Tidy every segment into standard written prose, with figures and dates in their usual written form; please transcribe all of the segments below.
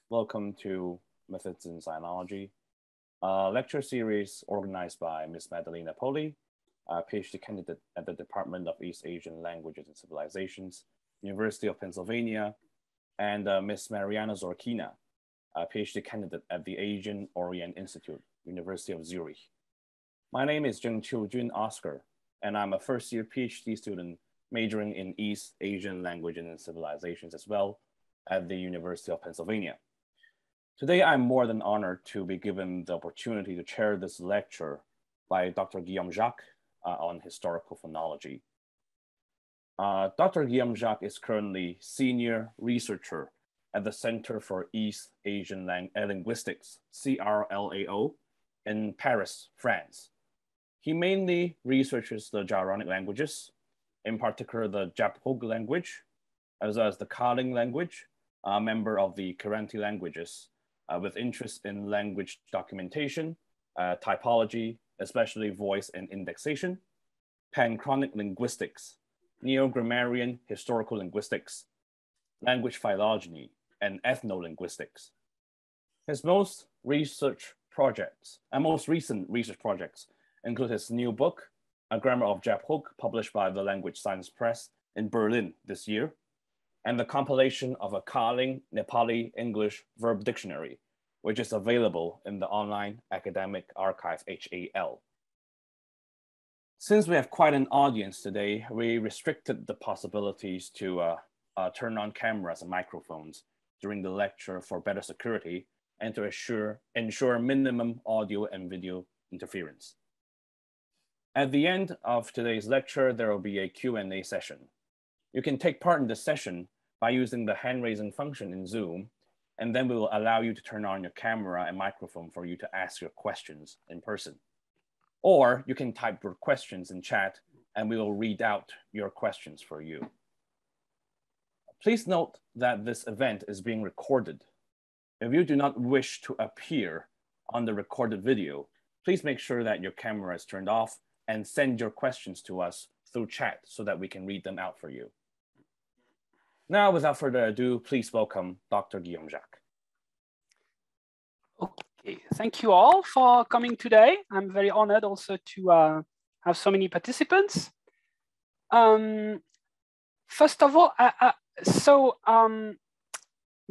Welcome to Methods in Sinology, a lecture series organized by Ms. Madeleine Napoli, a PhD candidate at the Department of East Asian Languages and Civilizations, University of Pennsylvania, and Ms. Mariana Zorkina, a PhD candidate at the Asian Orient Institute, University of Zurich. My name is Zheng Chiu-Jun Oscar, and I'm a first-year PhD student majoring in East Asian Languages and Civilizations as well at the University of Pennsylvania. Today, I'm more than honored to be given the opportunity to chair this lecture by Dr. Guillaume Jacques on historical phonology. Dr. Guillaume Jacques is currently senior researcher at the Center for East Asian Linguistics, CRLAO, in Paris, France. He mainly researches the Jaronic languages, in particular the Japhug language, as well as the Kaling language, a member of the Kiranti languages, with interest in language documentation, typology, especially voice and indexation, panchronic linguistics, neo-grammarian historical linguistics, language phylogeny, and ethnolinguistics. His most recent research projects include his new book, A Grammar of Japhug, published by the Language Science Press in Berlin this year, and the compilation of a Kaling Nepali English verb dictionary, which is available in the online academic archive HAL. Since we have quite an audience today, we restricted the possibilities to turn on cameras and microphones during the lecture for better security and to ensure minimum audio and video interference. At the end of today's lecture, there will be a Q&A session. You can take part in the session by using the hand-raising function in Zoom, and then we will allow you to turn on your camera and microphone for you to ask your questions in person. Or you can type your questions in chat, and we will read out your questions for you. Please note that this event is being recorded. If you do not wish to appear on the recorded video, please make sure that your camera is turned off and send your questions to us through chat so that we can read them out for you. Now, without further ado, please welcome Dr. Guillaume Jacques. Okay, thank you all for coming today. I'm very honored also to have so many participants. First of all,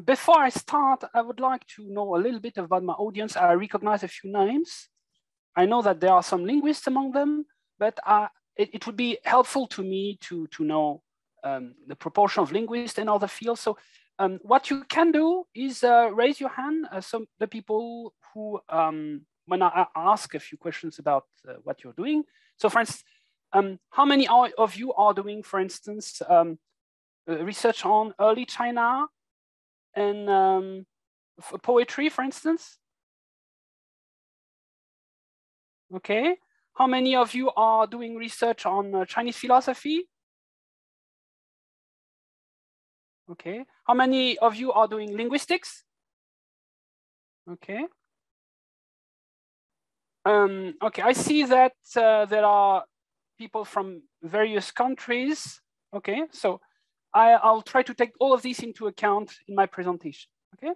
before I start, I would like to know a little bit about my audience. I recognize a few names. I know that there are some linguists among them, but it would be helpful to me to know the proportion of linguists in other fields. So what you can do is raise your hand. The people who, when I ask a few questions about what you're doing. So for instance, how many of you are doing, for instance, research on early China and poetry, for instance? Okay. How many of you are doing research on Chinese philosophy? Okay. How many of you are doing linguistics? Okay. Okay, I see that there are people from various countries. Okay, so I'll try to take all of these into account in my presentation. Okay.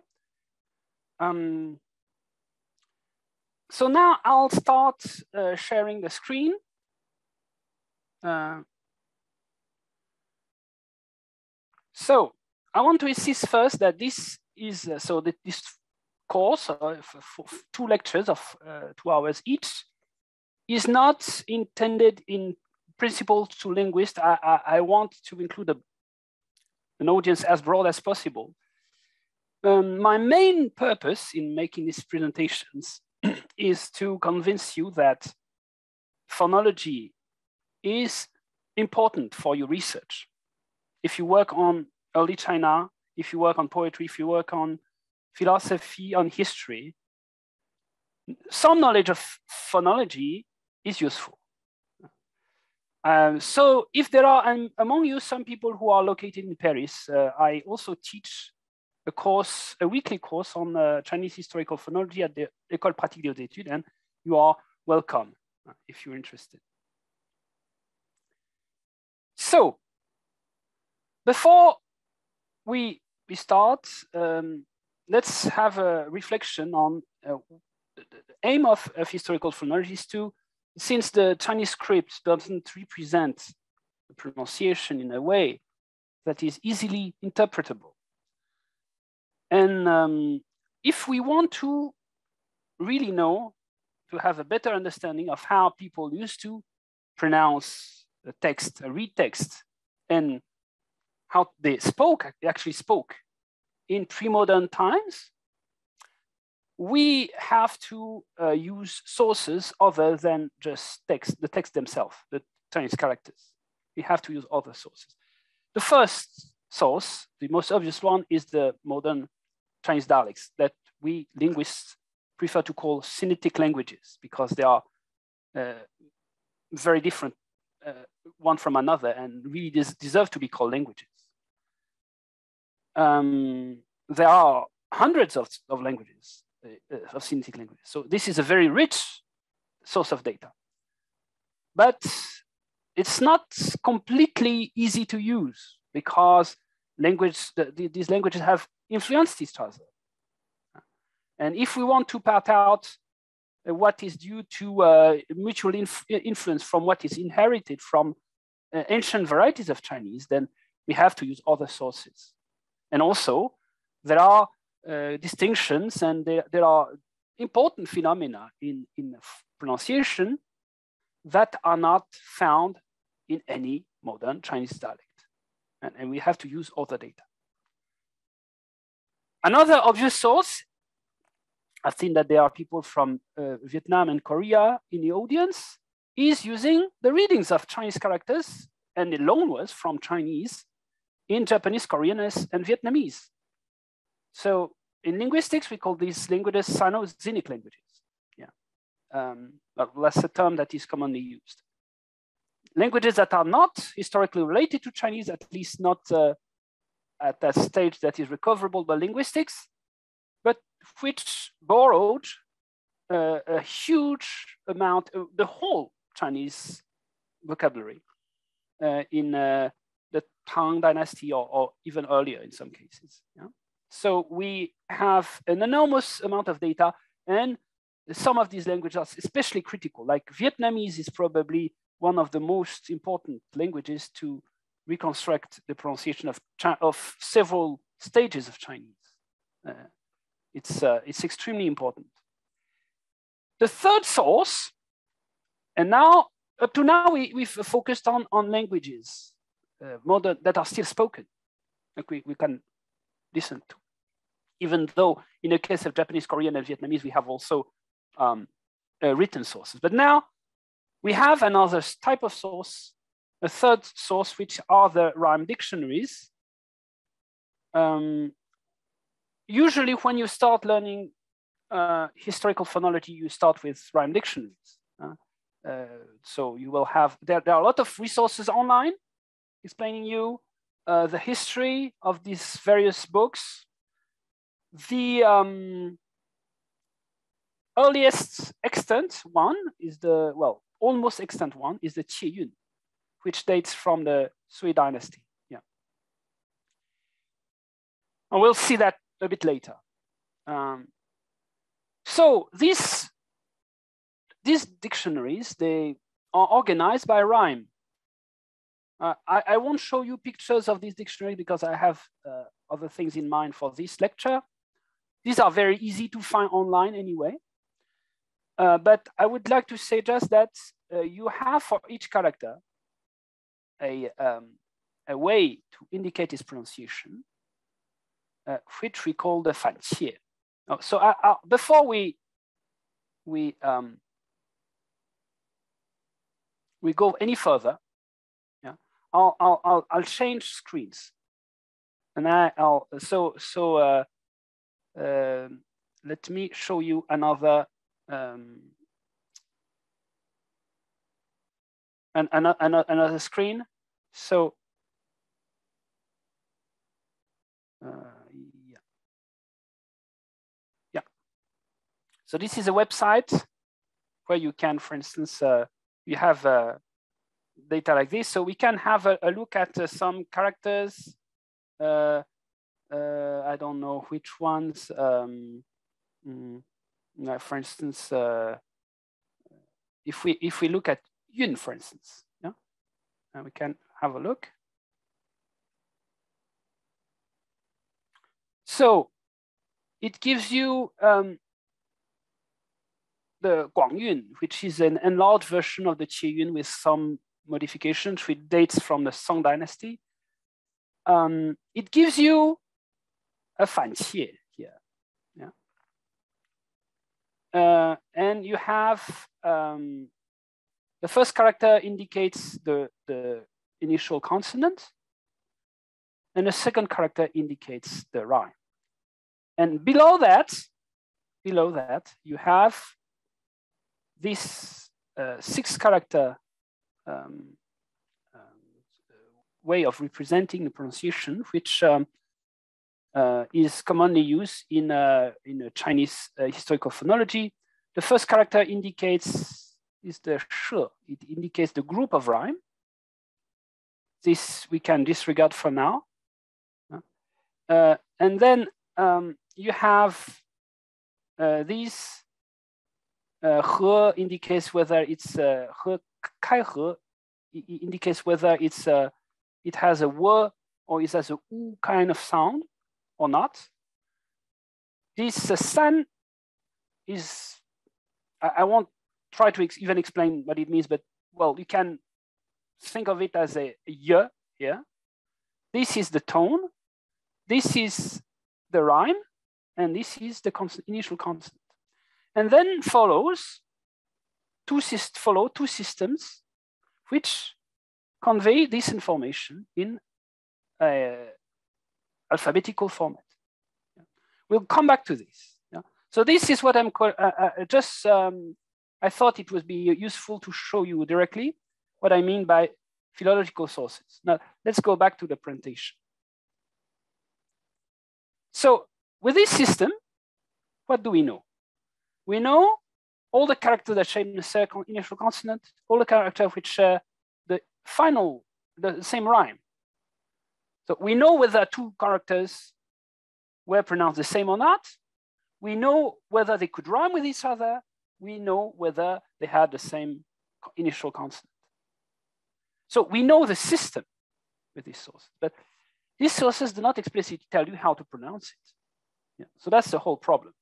So now I'll start sharing the screen. So I want to insist first that this is, this course for 2 lectures of 2 hours each is not intended in principle to linguists. I want to include an audience as broad as possible. My main purpose in making these presentations is to convince you that phonology is important for your research. If you work on early China, if you work on poetry, if you work on philosophy, on history, some knowledge of phonology is useful. So if there are among you some people who are located in Paris, I also teach a weekly course on Chinese historical phonology at the École Pratique des Hautes Études, and you are welcome if you're interested. So before we start, let's have a reflection on the aim of historical phonology is to, since the Chinese script doesn't represent the pronunciation in a way that is easily interpretable. And if we want to really know, to have a better understanding of how people used to pronounce a text, a read text, and how they actually spoke in pre-modern times, we have to use sources other than just text, the text themselves, the Chinese characters. We have to use other sources. The first source, the most obvious one, is the modern Chinese dialects that we linguists prefer to call Sinitic languages because they are very different one from another and really deserve to be called languages. There are hundreds of languages, of Sinitic languages. So this is a very rich source of data. But it's not completely easy to use because these languages have influenced each other. And if we want to part out what is due to mutual influence from what is inherited from ancient varieties of Chinese, then we have to use other sources. And also, there are distinctions and there are important phenomena in pronunciation that are not found in any modern Chinese dialect. And we have to use other data. Another obvious source, I think that there are people from Vietnam and Korea in the audience, is using the readings of Chinese characters and the loanwords from Chinese in Japanese, Korean, and Vietnamese. So in linguistics, we call these languages Sino-Sinic languages. Yeah, but that's a term that is commonly used. Languages that are not historically related to Chinese, at least not at that stage that is recoverable by linguistics, but which borrowed a huge amount of the whole Chinese vocabulary in the Tang dynasty or even earlier in some cases. Yeah? So we have an enormous amount of data, and some of these languages are especially critical. Like Vietnamese is probably one of the most important languages to reconstruct the pronunciation of several stages of Chinese. It's extremely important. The third source, and now up to now we've focused on languages modern that are still spoken, like we can listen to, even though in the case of Japanese, Korean, and Vietnamese we have also written sources. But now we have another type of source, a third source, which are the rhyme dictionaries. Usually when you start learning historical phonology, you start with rhyme dictionaries. So you will have, there are a lot of resources online explaining you the history of these various books. The earliest extant one is the, well, almost extant one is the Qieyun, which dates from the Sui dynasty. Yeah. And we'll see that a bit later. So these dictionaries, they are organized by rhyme. I won't show you pictures of this dictionary because I have other things in mind for this lecture. These are very easy to find online anyway. But I would like to say just that you have for each character a way to indicate its pronunciation, which we call the fanqie. So before we go any further, yeah, I'll change screens, and let me show you another another screen. So yeah. So this is a website where you can, for instance, you have data like this. So we can have a look at some characters I don't know which ones. For instance, if we look at yun, for instance, yeah, and we can have a look. So it gives you the Guangyun, which is an enlarged version of the Qieyun with some modifications, which dates from the Song dynasty. It gives you a Fanqie here, yeah. And you have the first character indicates the initial consonant, and the second character indicates the rhyme. And below that, you have this 6-character way of representing the pronunciation, which is commonly used in a Chinese historical phonology. The first character is the shi. It indicates the group of rhyme. This we can disregard for now. And then you have these he indicates whether it's he kai he indicates whether it's it has a w or it has a u kind of sound or not. This san is, I won't try to even explain what it means, but well, you can think of it as a y here. This is the tone, this is the rhyme, and this is the initial consonant. And then follows two systems which convey this information in alphabetical format. We'll come back to this. Yeah? So this is what I'm I thought it would be useful to show you directly what I mean by philological sources. Now let's go back to the presentation. So with this system, what do we know? We know all the characters that shape the circle initial consonant, all the characters which share the same rhyme. So we know whether two characters were pronounced the same or not. We know whether they could rhyme with each other. We know whether they had the same initial consonant. So we know the system with these sources, but these sources do not explicitly tell you how to pronounce it. Yeah. So that's the whole problem.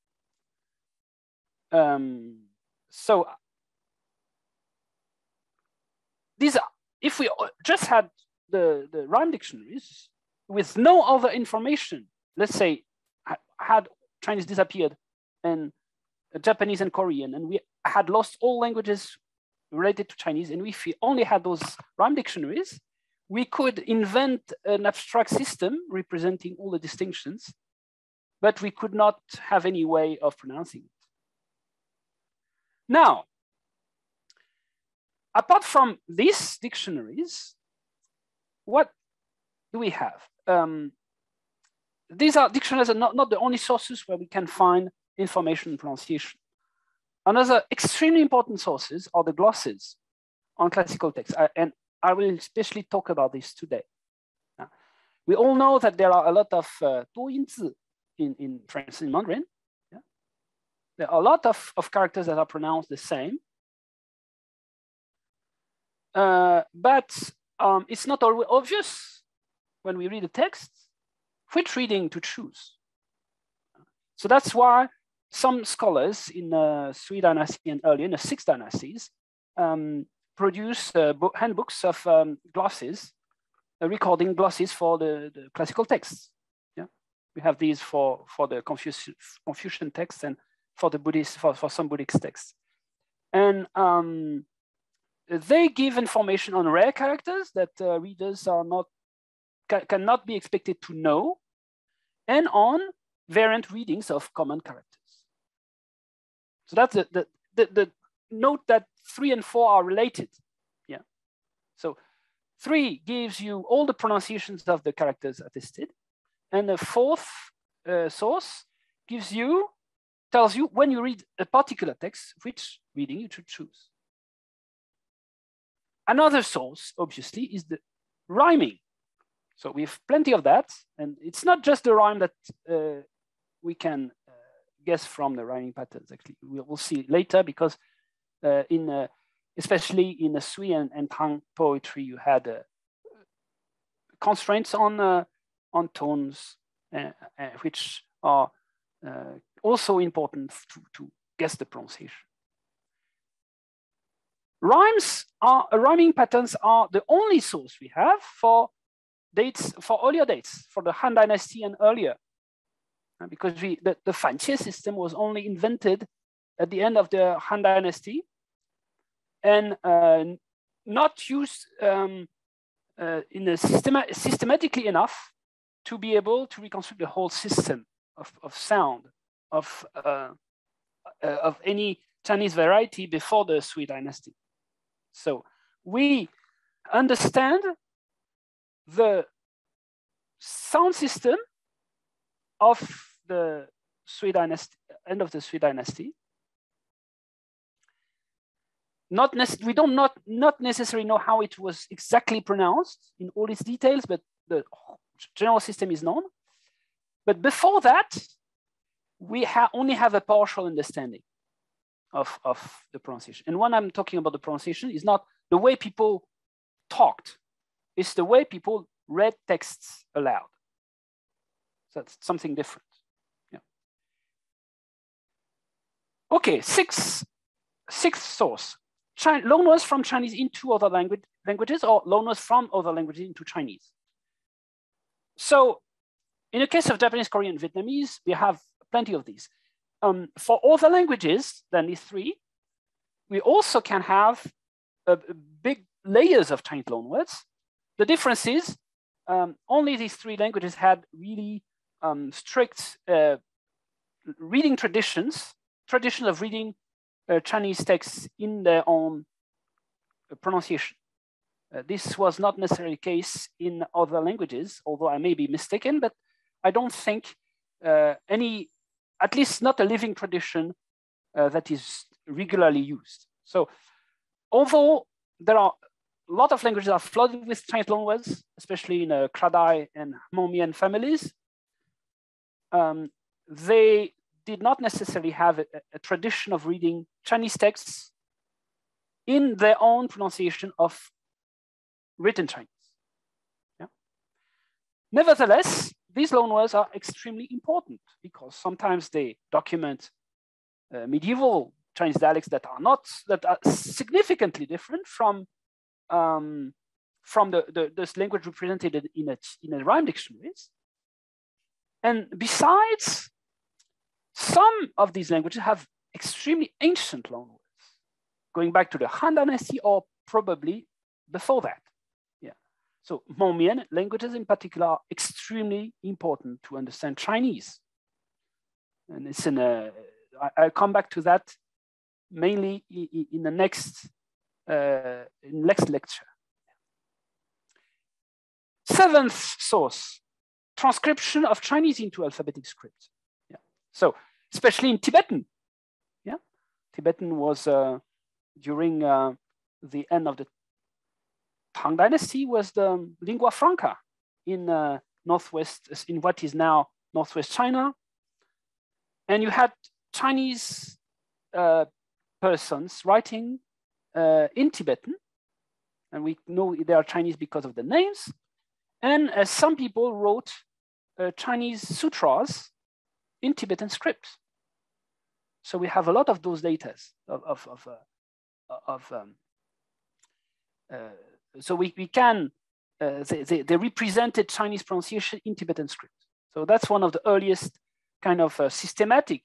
So these are, if we just had the rhyme dictionaries with no other information, let's say had Chinese disappeared and Japanese and Korean, and we had lost all languages related to Chinese, and if we only had those rhyme dictionaries, we could invent an abstract system representing all the distinctions, but we could not have any way of pronouncing it. Now, apart from these dictionaries, what do we have? These are dictionaries are not the only sources where we can find information and pronunciation. Another extremely important sources are the glosses on classical texts, and I will especially talk about this today. We all know that there are a lot of 多音字 in French, in Mandarin. Yeah? There are a lot of characters that are pronounced the same. But it's not always obvious when we read the text which reading to choose. So that's why some scholars in 3 dynasty and earlier, in the 6 dynasties, produce handbooks of glosses, recording glosses for the classical texts. Yeah, we have these for the Confucian texts and for the Buddhist, for some Buddhist texts. And they give information on rare characters that readers are cannot be expected to know, and on variant readings of common characters. So that's the note that 3 and 4 are related. Yeah. So 3 gives you all the pronunciations of the characters attested, and the 4th source tells you when you read a particular text which reading you should choose. Another source, obviously, is the rhyming. So we have plenty of that. And it's not just the rhyme that we can guess from the rhyming patterns, actually. We'll see later, because especially in the Sui and Tang poetry, you had constraints on tones, which are also important to guess the pronunciation. Rhyming patterns are the only source we have for dates, for earlier dates, for the Han Dynasty and earlier, because the Fanqie system was only invented at the end of the Han Dynasty and not used systematically enough to be able to reconstruct the whole system of sound of any Chinese variety before the Sui dynasty. So we understand the sound system of the Sui dynasty, end of the Sui dynasty. We don't not necessarily know how it was exactly pronounced in all its details, but the general system is known. But before that, we only have a partial understanding of the pronunciation. And when I'm talking about the pronunciation, is not the way people talked, it's the way people read texts aloud. So that's something different. Yeah. Okay, sixth source. Loanwords from Chinese into other languages, or loanwords from other languages into Chinese. So in the case of Japanese, Korean, Vietnamese, we have plenty of these. For other languages than these three, we also can have big layers of Chinese loanwords. The difference is only these three languages had really strict reading traditions of reading Chinese texts in their own pronunciation. This was not necessarily the case in other languages, although I may be mistaken, but I don't think at least not a living tradition that is regularly used. So although there are a lot of languages are flooded with Chinese loanwords, especially in Kradai and Hmong-Mien families, they did not necessarily have a tradition of reading Chinese texts in their own pronunciation of written Chinese. Yeah. Nevertheless, these loanwords are extremely important because sometimes they document medieval Chinese dialects that are significantly different from this language represented in a rhyme dictionaries. And besides, some of these languages have extremely ancient loanwords, going back to the Han Dynasty or probably before that. Yeah. So Hmong-Mien languages in particular are extremely important to understand Chinese. And it's I'll come back to that mainly in the next lecture. Seventh source, transcription of Chinese into alphabetic script. Yeah. So especially in Tibetan. Yeah. Tibetan was during the end of the Tang Dynasty was the lingua franca in northwest, in what is now northwest China. And you had Chinese persons writing in Tibetan, and we know they are Chinese because of the names. And some people wrote Chinese sutras in Tibetan script. So we have a lot of those data so we can, they represented Chinese pronunciation in Tibetan script. So that's one of the earliest kind of systematic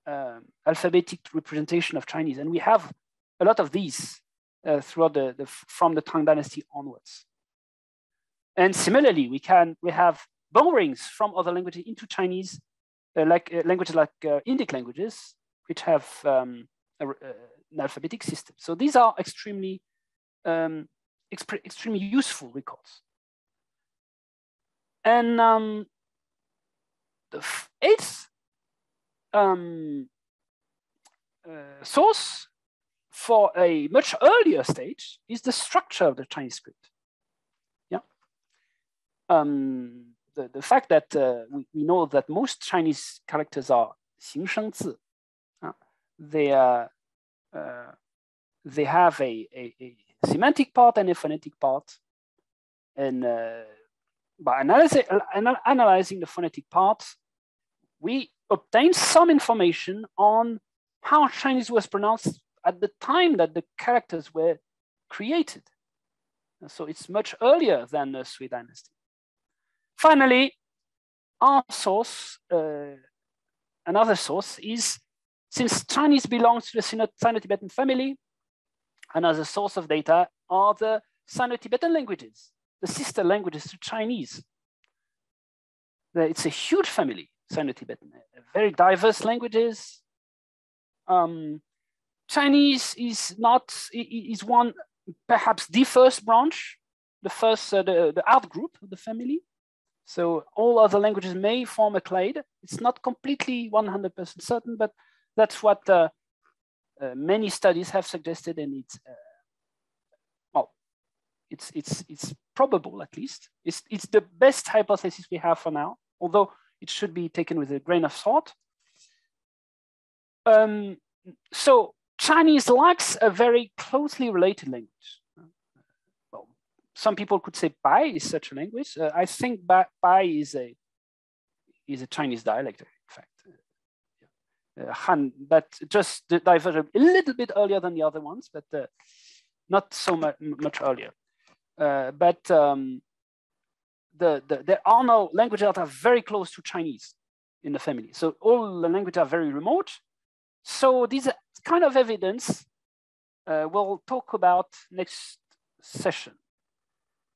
alphabetic representation of Chinese. And we have a lot of these throughout from the Tang Dynasty onwards. And similarly, we have borrowings from other languages into Chinese, languages like Indic languages, which have an alphabetic system. So these are extremely useful records. And the eighth source for a much earlier stage is the structure of the Chinese script. Yeah. the fact that we know that most Chinese characters are 形声字, they have a semantic part and a phonetic part, and by analyzing the phonetic part, we obtain some information on how Chinese was pronounced at the time that the characters were created. So it's much earlier than the Sui dynasty. Finally, our source, another source is, since Chinese belongs to the Sino-Tibetan family, another source of data are the Sino-Tibetan languages, the sister languages to Chinese. It's a huge family, Sino-Tibetan, very diverse languages. Chinese is one, perhaps the first branch, the art group of the family. So all other languages may form a clade. It's not completely 100% certain, but that's what many studies have suggested, and it's probable, at least. It's the best hypothesis we have for now, although it should be taken with a grain of salt. So Chinese lacks a very closely related language. Well, some people could say Bai is such a language. I think Bai is a Chinese dialect, in fact. Han, that just diverged a little bit earlier than the other ones, but not so much earlier. There are no languages that are very close to Chinese in the family. So all the languages are very remote. So these kind of evidence we'll talk about next session.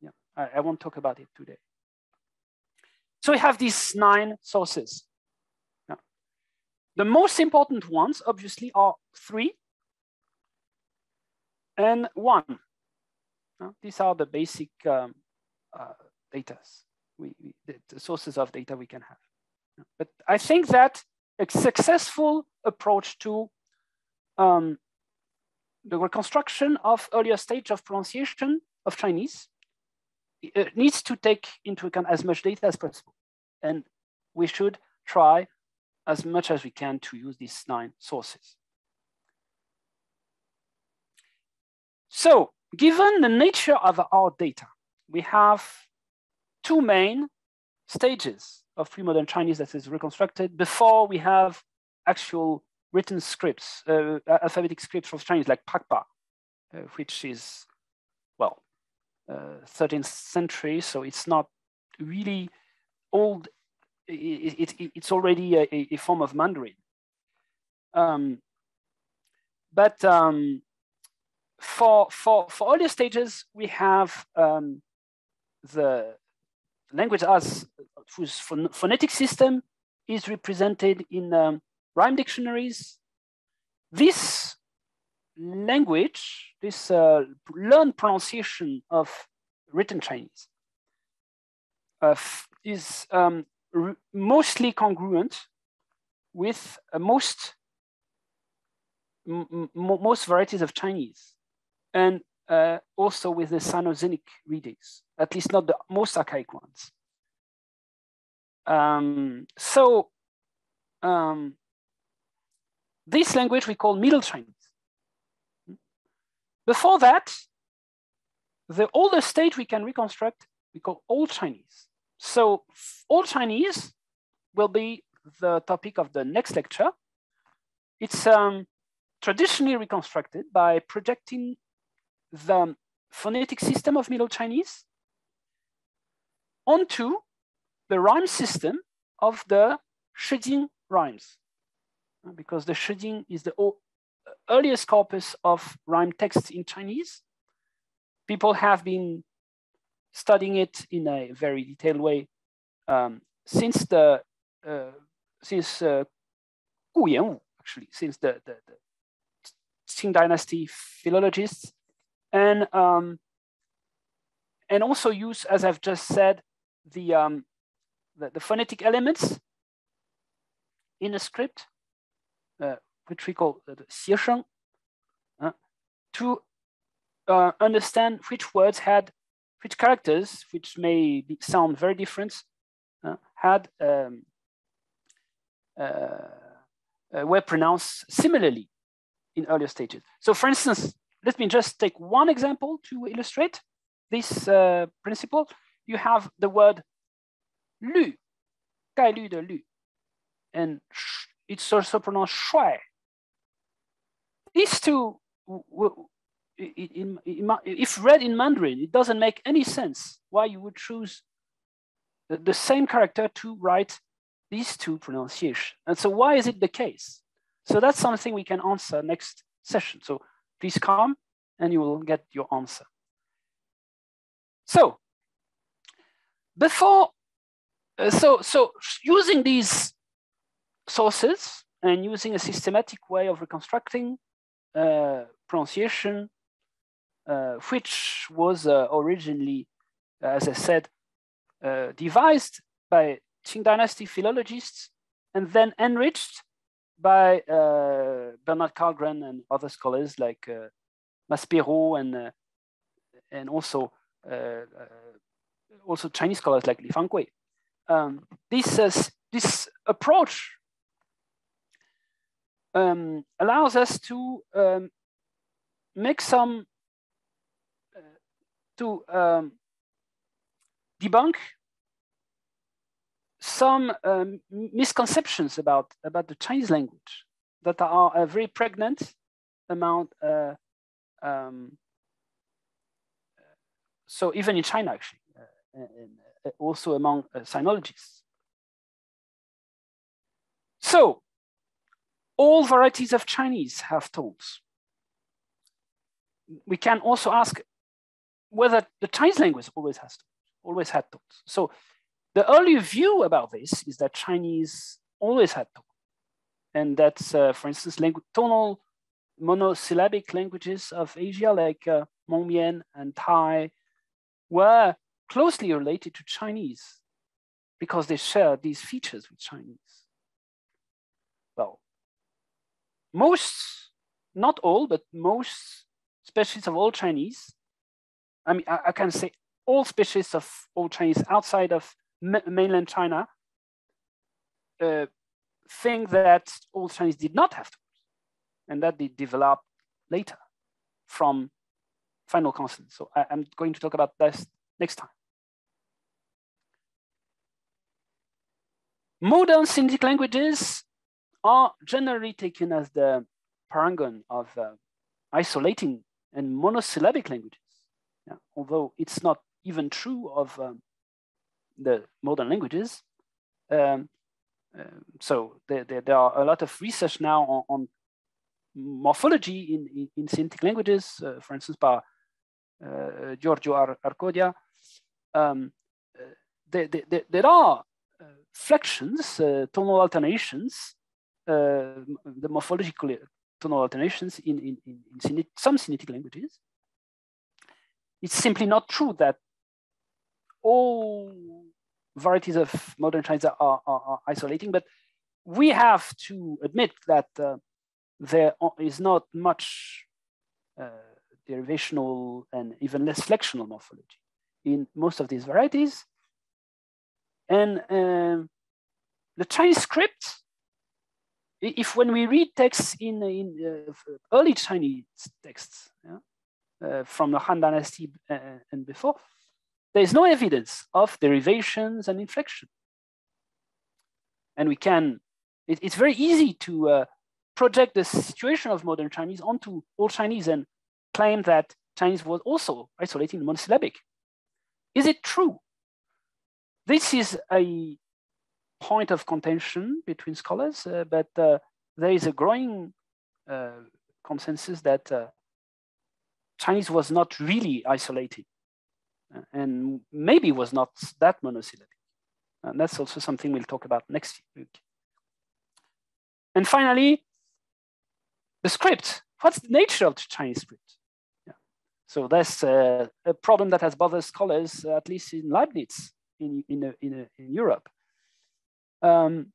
Yeah, I won't talk about it today. So we have these 9 sources. Yeah. The most important ones, obviously, are 3 and 1. These are the basic data, the sources of data we can have. But I think that a successful approach to the reconstruction of earlier stage of pronunciation of Chinese needs to take into account as much data as possible. And we should try as much as we can to use these 9 sources. So, given the nature of our data, we have 2 main stages of pre-modern Chinese that is reconstructed before we have actual written scripts, alphabetic scripts of Chinese like Pakpa, which is, well, 13th century, so it's not really old. It's already a form of Mandarin. For earlier stages, we have the language as whose phonetic system is represented in rhyme dictionaries. This language, this learned pronunciation of written Chinese is mostly congruent with most varieties of Chinese, and also with the Sino-Xenic readings, at least not the most archaic ones. This language we call Middle Chinese. Before that, the oldest stage we can reconstruct, we call Old Chinese. So Old Chinese will be the topic of the next lecture. It's traditionally reconstructed by projecting the phonetic system of Middle Chinese onto the rhyme system of the Shijing rhymes, because the Shijing is the earliest corpus of rhyme texts in Chinese. People have been studying it in a very detailed way since Guillaume, actually, since the Qing dynasty philologists, and also use, as I've just said, the phonetic elements in a script, which we call the xiesheng, to understand which words had which characters, which may sound very different, were pronounced similarly in earlier stages. So for instance, let me just take one example to illustrate this principle. You have the word lu, 概率的率, and it's also pronounced shuai. These two, if read in Mandarin, it doesn't make any sense why you would choose the same character to write these two pronunciations. And so why is it the case? So that's something we can answer next session. So please come and you will get your answer. So before, so using these sources and using a systematic way of reconstructing pronunciation, which was originally, as I said, devised by Qing Dynasty philologists and then enriched by Bernard Carlgren and other scholars like Maspero and also Chinese scholars like Li Fangui. This approach allows us to make some debunk some misconceptions about the Chinese language that are very pregnant among so even in China actually, and also among sinologists. So all varieties of Chinese have tones. We can also ask whether the Chinese language always had tones. So the early view about this is that Chinese always had tones, and that's, for instance, tonal monosyllabic languages of Asia like Hmong-Mien and Thai were closely related to Chinese because they share these features with Chinese. Well, most, not all, but most species of Old Chinese, I mean, I can say all species of Old Chinese outside of mainland China think that Old Chinese did not have tones and that they developed later from final consonants. So I'm going to talk about this next time. Modern Sinitic languages are generally taken as the paragon of isolating and monosyllabic languages, although it's not even true of the modern languages. So there are a lot of research now on morphology in Sinitic languages, for instance, by Giorgio Arcodia. There are flexions, tonal alternations, the morphological tonal alternations in some Sinitic languages. It's simply not true that all varieties of modern Chinese are isolating, but we have to admit that there is not much derivational and even less flexional morphology in most of these varieties. And the Chinese script, if when we read texts in early Chinese texts from the Han Dynasty and before, there is no evidence of derivations and inflection. And we can, it's very easy to project the situation of modern Chinese onto Old Chinese and claim that Chinese was also isolating monosyllabic. Is it true? This is a point of contention between scholars, but there is a growing consensus that Chinese was not really isolated and maybe was not that monosyllabic. And that's also something we'll talk about next week. And finally, the script. What's the nature of the Chinese script? So that's a problem that has bothered scholars, at least in Leibniz in Europe. And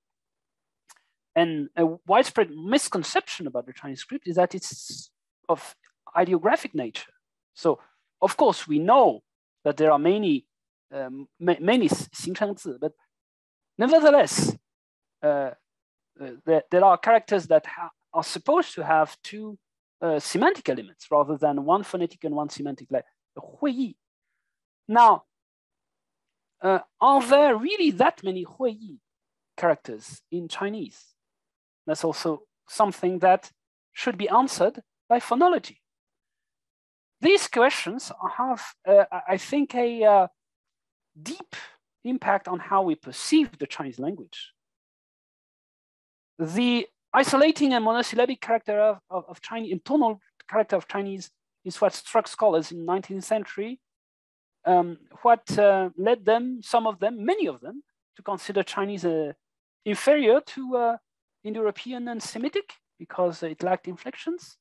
a widespread misconception about the Chinese script is that it's of ideographic nature. So of course we know that there are many many 形声字, but nevertheless, there are characters that are supposed to have two semantic elements rather than one phonetic and one semantic, like 会意. Now, are there really that many 会意 characters in Chinese? That's also something that should be answered by phonology. These questions have, I think, a deep impact on how we perceive the Chinese language. The isolating and monosyllabic character of Chinese, tonal character of Chinese, is what struck scholars in the 19th century. What led them, some of them, many of them, to consider Chinese inferior to Indo-European and Semitic because it lacked inflections.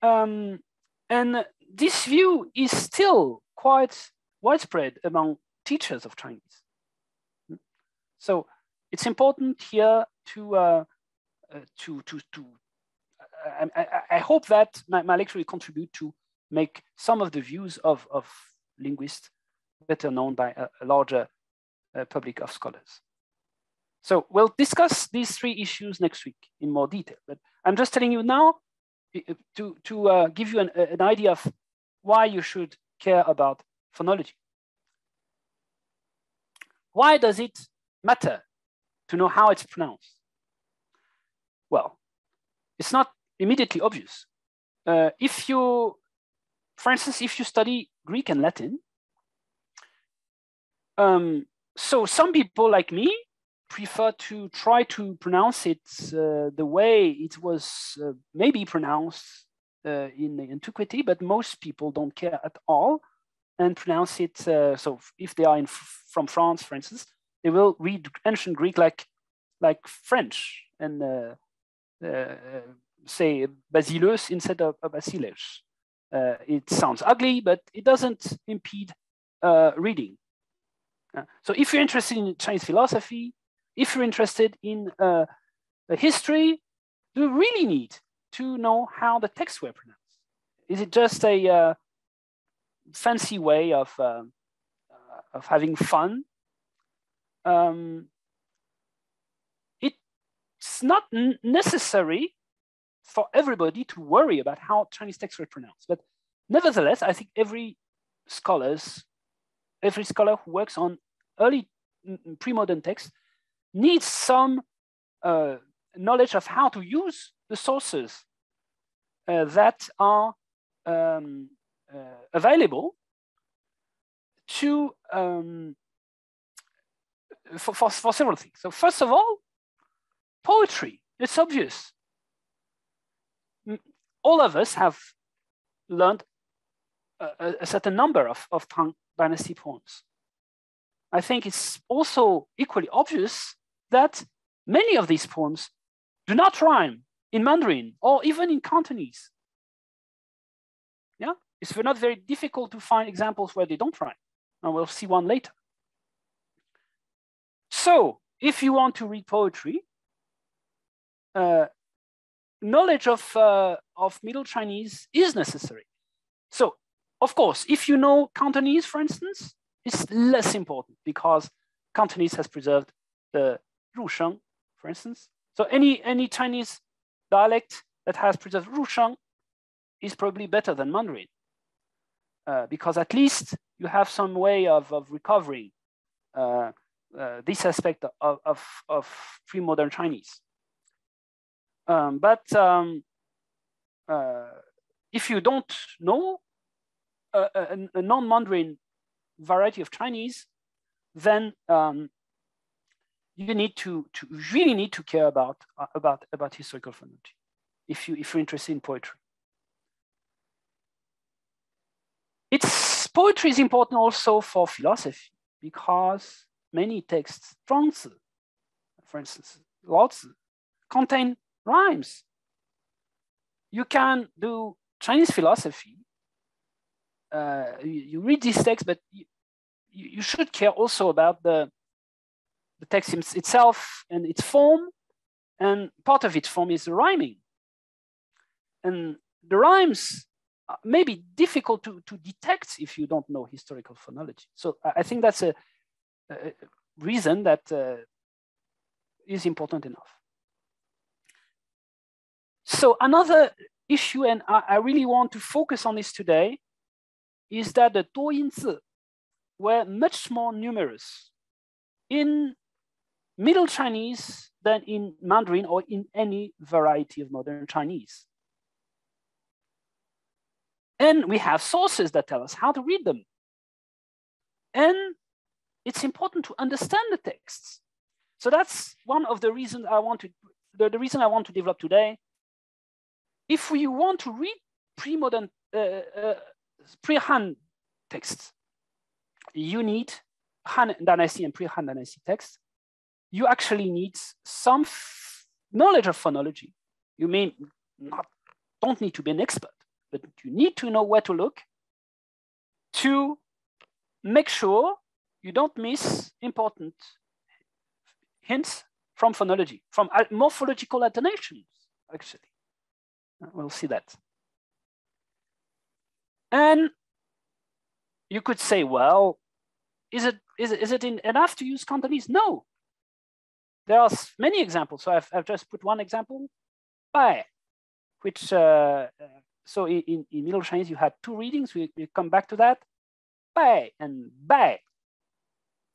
And this view is still quite widespread among teachers of Chinese. So it's important here I hope that my lecture will contribute to make some of the views of linguists better known by a larger public of scholars. So we'll discuss these three issues next week in more detail, but I'm just telling you now to give you an idea of why you should care about phonology. Why does it matter to know how it's pronounced? Well, it's not immediately obvious. If you, for instance, if you study Greek and Latin, so some people like me prefer to try to pronounce it the way it was maybe pronounced in the antiquity, but most people don't care at all and pronounce it. So if they are from France, for instance, they will read ancient Greek like French and say basileus instead of basileus. It sounds ugly, but it doesn't impede reading. So if you're interested in Chinese philosophy, if you're interested in history, you really need to know how the texts were pronounced. Is it just a fancy way of having fun? It's not necessary for everybody to worry about how Chinese texts were pronounced. But nevertheless, I think every scholar who works on early pre-modern texts needs some knowledge of how to use the sources that are available to for several things. So first of all, poetry. It's obvious. All of us have learned a certain number of Tang Dynasty poems. I think it's also equally obvious that many of these poems do not rhyme in Mandarin or even in Cantonese. Yeah, it's not very difficult to find examples where they don't rhyme, and we'll see one later. So if you want to read poetry, knowledge of Middle Chinese is necessary. So, of course, if you know Cantonese, for instance, it's less important because Cantonese has preserved the Rusheng, for instance. So any Chinese dialect that has preserved Rusheng is probably better than Mandarin because at least you have some way of recovering this aspect of pre-modern Chinese. But if you don't know a non-Mandarin variety of Chinese, then you really need to care about historical phonology if you're interested in poetry. Poetry is important also for philosophy because many texts, Zhuangzi, for instance, Laozi, contain rhymes. You can do Chinese philosophy. You read these texts, but you should care also about the text itself and its form. And part of its form is the rhyming. And the rhymes maybe difficult to detect if you don't know historical phonology. So I think that's a reason that is important enough. So another issue, and I really want to focus on this today, is that the 多音字 were much more numerous in Middle Chinese than in Mandarin or in any variety of modern Chinese. And we have sources that tell us how to read them. And it's important to understand the texts. So that's one of the reasons I want to, the reason I want to develop today. If we want to read pre-modern, pre-Han texts, you need Han Dynasty and pre-Han Dynasty texts. You actually need some knowledge of phonology. You don't need to be an expert, but you need to know where to look to make sure you don't miss important hints from phonology, from morphological alternations, actually. We'll see that. And you could say, well, is it enough to use Cantonese? No. There are many examples. So I've just put one example, bai, which, so in Middle Chinese, you had two readings. We come back to that. Bai and bai.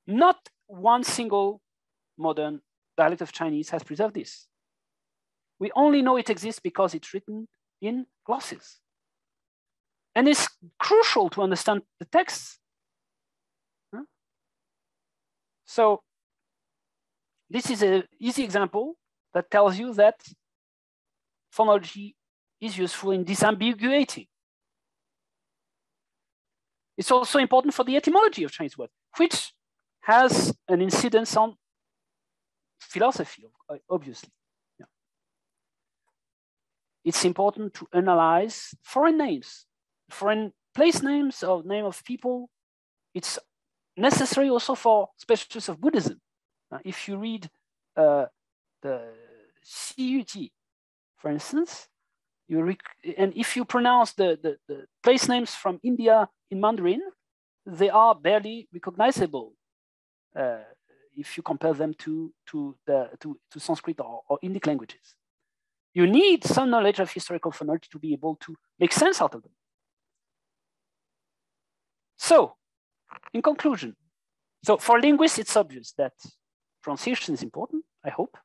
Not one single modern dialect of Chinese has preserved this. We only know it exists because it's written in glosses. And it's crucial to understand the texts. Huh? So this is an easy example that tells you that phonology is useful in disambiguating. It's also important for the etymology of Chinese words, which has an incidence on philosophy, obviously. Yeah. It's important to analyze foreign names, foreign place names or name of people. It's necessary also for specialists of Buddhism. If you read the Xi Yu Ji, for instance, and if you pronounce the place names from India in Mandarin, they are barely recognizable if you compare them to Sanskrit or Indic languages. You need some knowledge of historical phonology to be able to make sense out of them. So, in conclusion, so for linguists, it's obvious that pronunciation is important, I hope.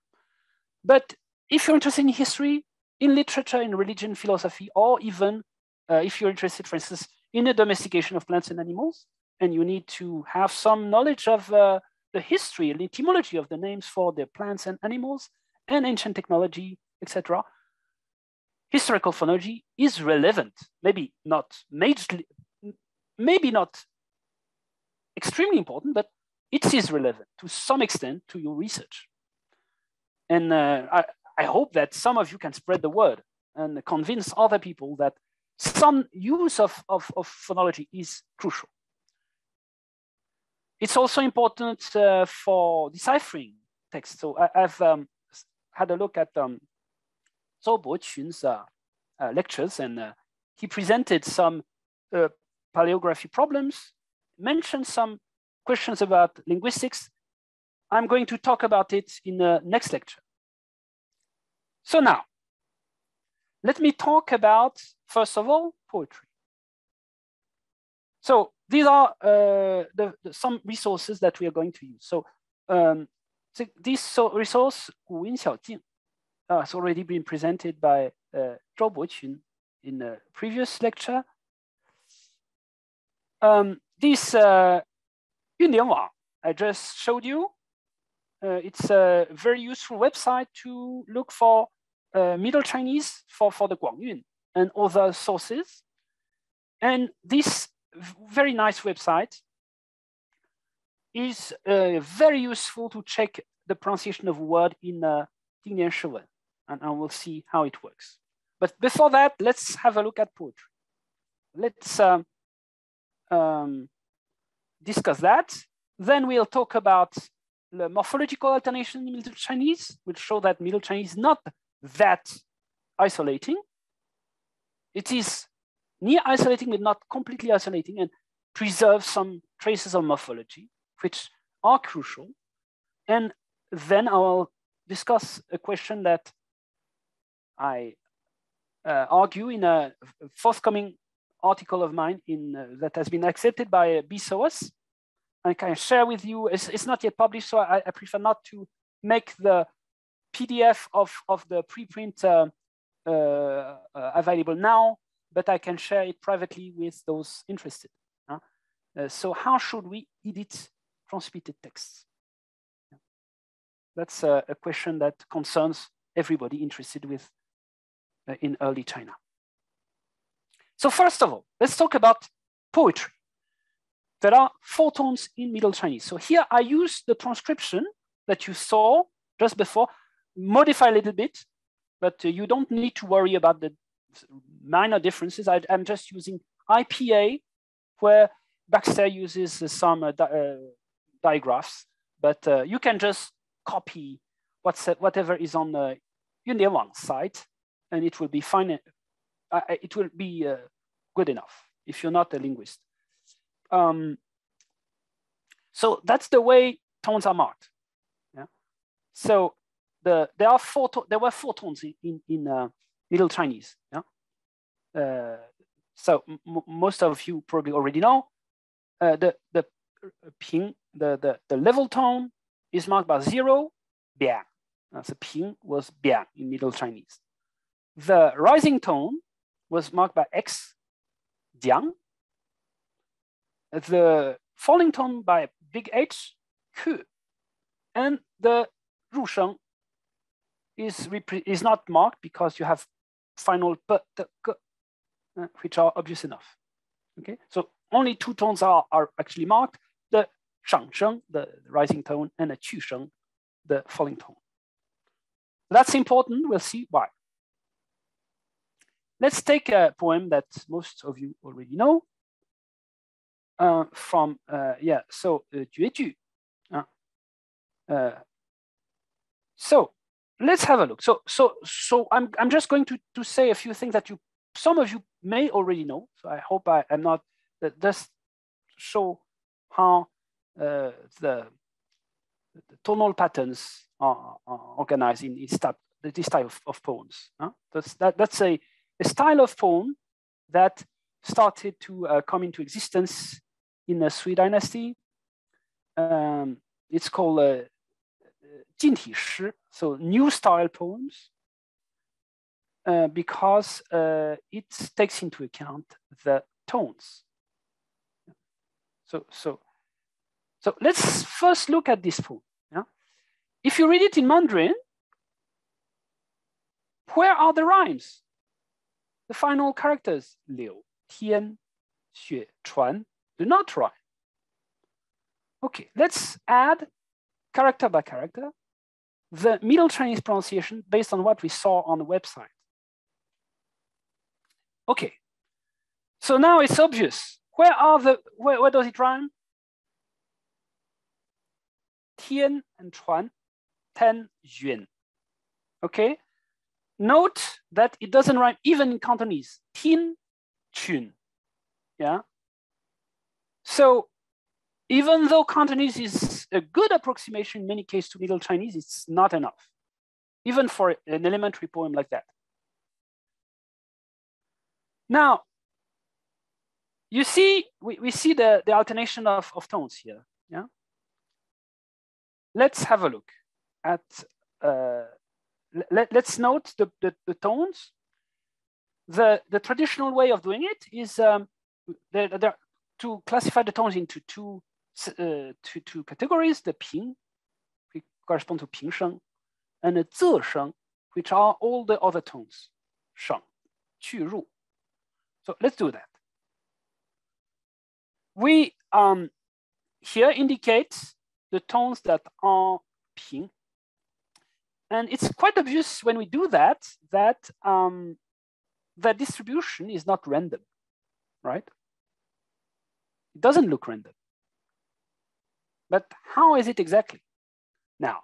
But if you're interested in history, in literature, in religion, philosophy, or even if you're interested, for instance, in the domestication of plants and animals, and you need to have some knowledge of the history and etymology of the names for the plants and animals and ancient technology, etc., historical phonology is relevant. Maybe not majorly, maybe not extremely important, but it is relevant to some extent to your research. And I hope that some of you can spread the word and convince other people that some use of phonology is crucial. It's also important for deciphering text. So I've had a look at Zhou Boqun's lectures, and he presented some paleography problems, mentioned some questions about linguistics. I'm going to talk about it in the next lecture. So now, let me talk about, first of all, poetry. So these are some resources that we are going to use. So this resource, 古音小径, has already been presented by Zhou Boqun in a previous lecture. This Nienlien I just showed you. It's a very useful website to look for Middle Chinese for the Guangyun and other sources. And this very nice website is very useful to check the pronunciation of a word in Dinglian Shiwen, and I will see how it works. But before that, let's have a look at poetry. Let's discuss that. Then we'll talk about the morphological alternation in Middle Chinese, which show that Middle Chinese is not that isolating. It is near isolating but not completely isolating, and preserve some traces of morphology, which are crucial. And then I will discuss a question that I argue in a forthcoming article of mine that has been accepted by BSOS. I can share with you, it's not yet published, so I prefer not to make the PDF of the preprint available now, but I can share it privately with those interested. So how should we edit transmitted texts? That's a question that concerns everybody interested in early China. So first of all, let's talk about poetry. There are 4 tones in Middle Chinese. So here I use the transcription that you saw just before, modify a little bit, but you don't need to worry about the minor differences. I'm just using IPA, where Baxter uses some digraphs, but you can just copy whatever is on the Nienlien site, and it will be fine. It will be good enough if you're not a linguist. So that's the way tones are marked. Yeah. So there were 4 tones in Middle Chinese. Yeah. So most of you probably already know the ping, the level tone is marked by 0, biang. So ping was biang in Middle Chinese. The rising tone was marked by X, jiang. The falling tone by big H, ku. And the rusheng is not marked because you have final p, t, k, which are obvious enough. Okay, so only 2 tones are actually marked: the shangsheng, the rising tone, and the qusheng, the falling tone. That's important. We'll see why. Let's take a poem that most of you already know. From Jueju. So let's have a look. So I'm just going to say a few things that some of you may already know. So I hope I'm not just show how the tonal patterns are organized in this type of poems. That's a style of poem that started to come into existence in the Sui dynasty. It's called 近体诗, so new style poems, because it takes into account the tones. So let's first look at this poem. Yeah? If you read it in Mandarin, where are the rhymes? The final characters, liu, tian, xue, chuan, do not rhyme. Okay, let's add character by character the Middle Chinese pronunciation based on what we saw on the website. Okay, so now it's obvious. Where does it rhyme? Tian and chuan, ten, yuan. Okay, note that it doesn't rhyme even in Cantonese. Tin, chun. Yeah. So even though Cantonese is a good approximation in many cases to Middle Chinese, it's not enough, even for an elementary poem like that. Now, you see, we see the alternation of tones here. Yeah. Let's have a look at. Let's note the tones. The traditional way of doing it is to classify the tones into two categories: the ping, which correspond to ping sheng, and the zi sheng, which are all the other tones, sheng, qu, ru. So let's do that. We here indicate the tones that are ping. And it's quite obvious when we do that, that the distribution is not random, right? It doesn't look random. But how is it exactly? Now,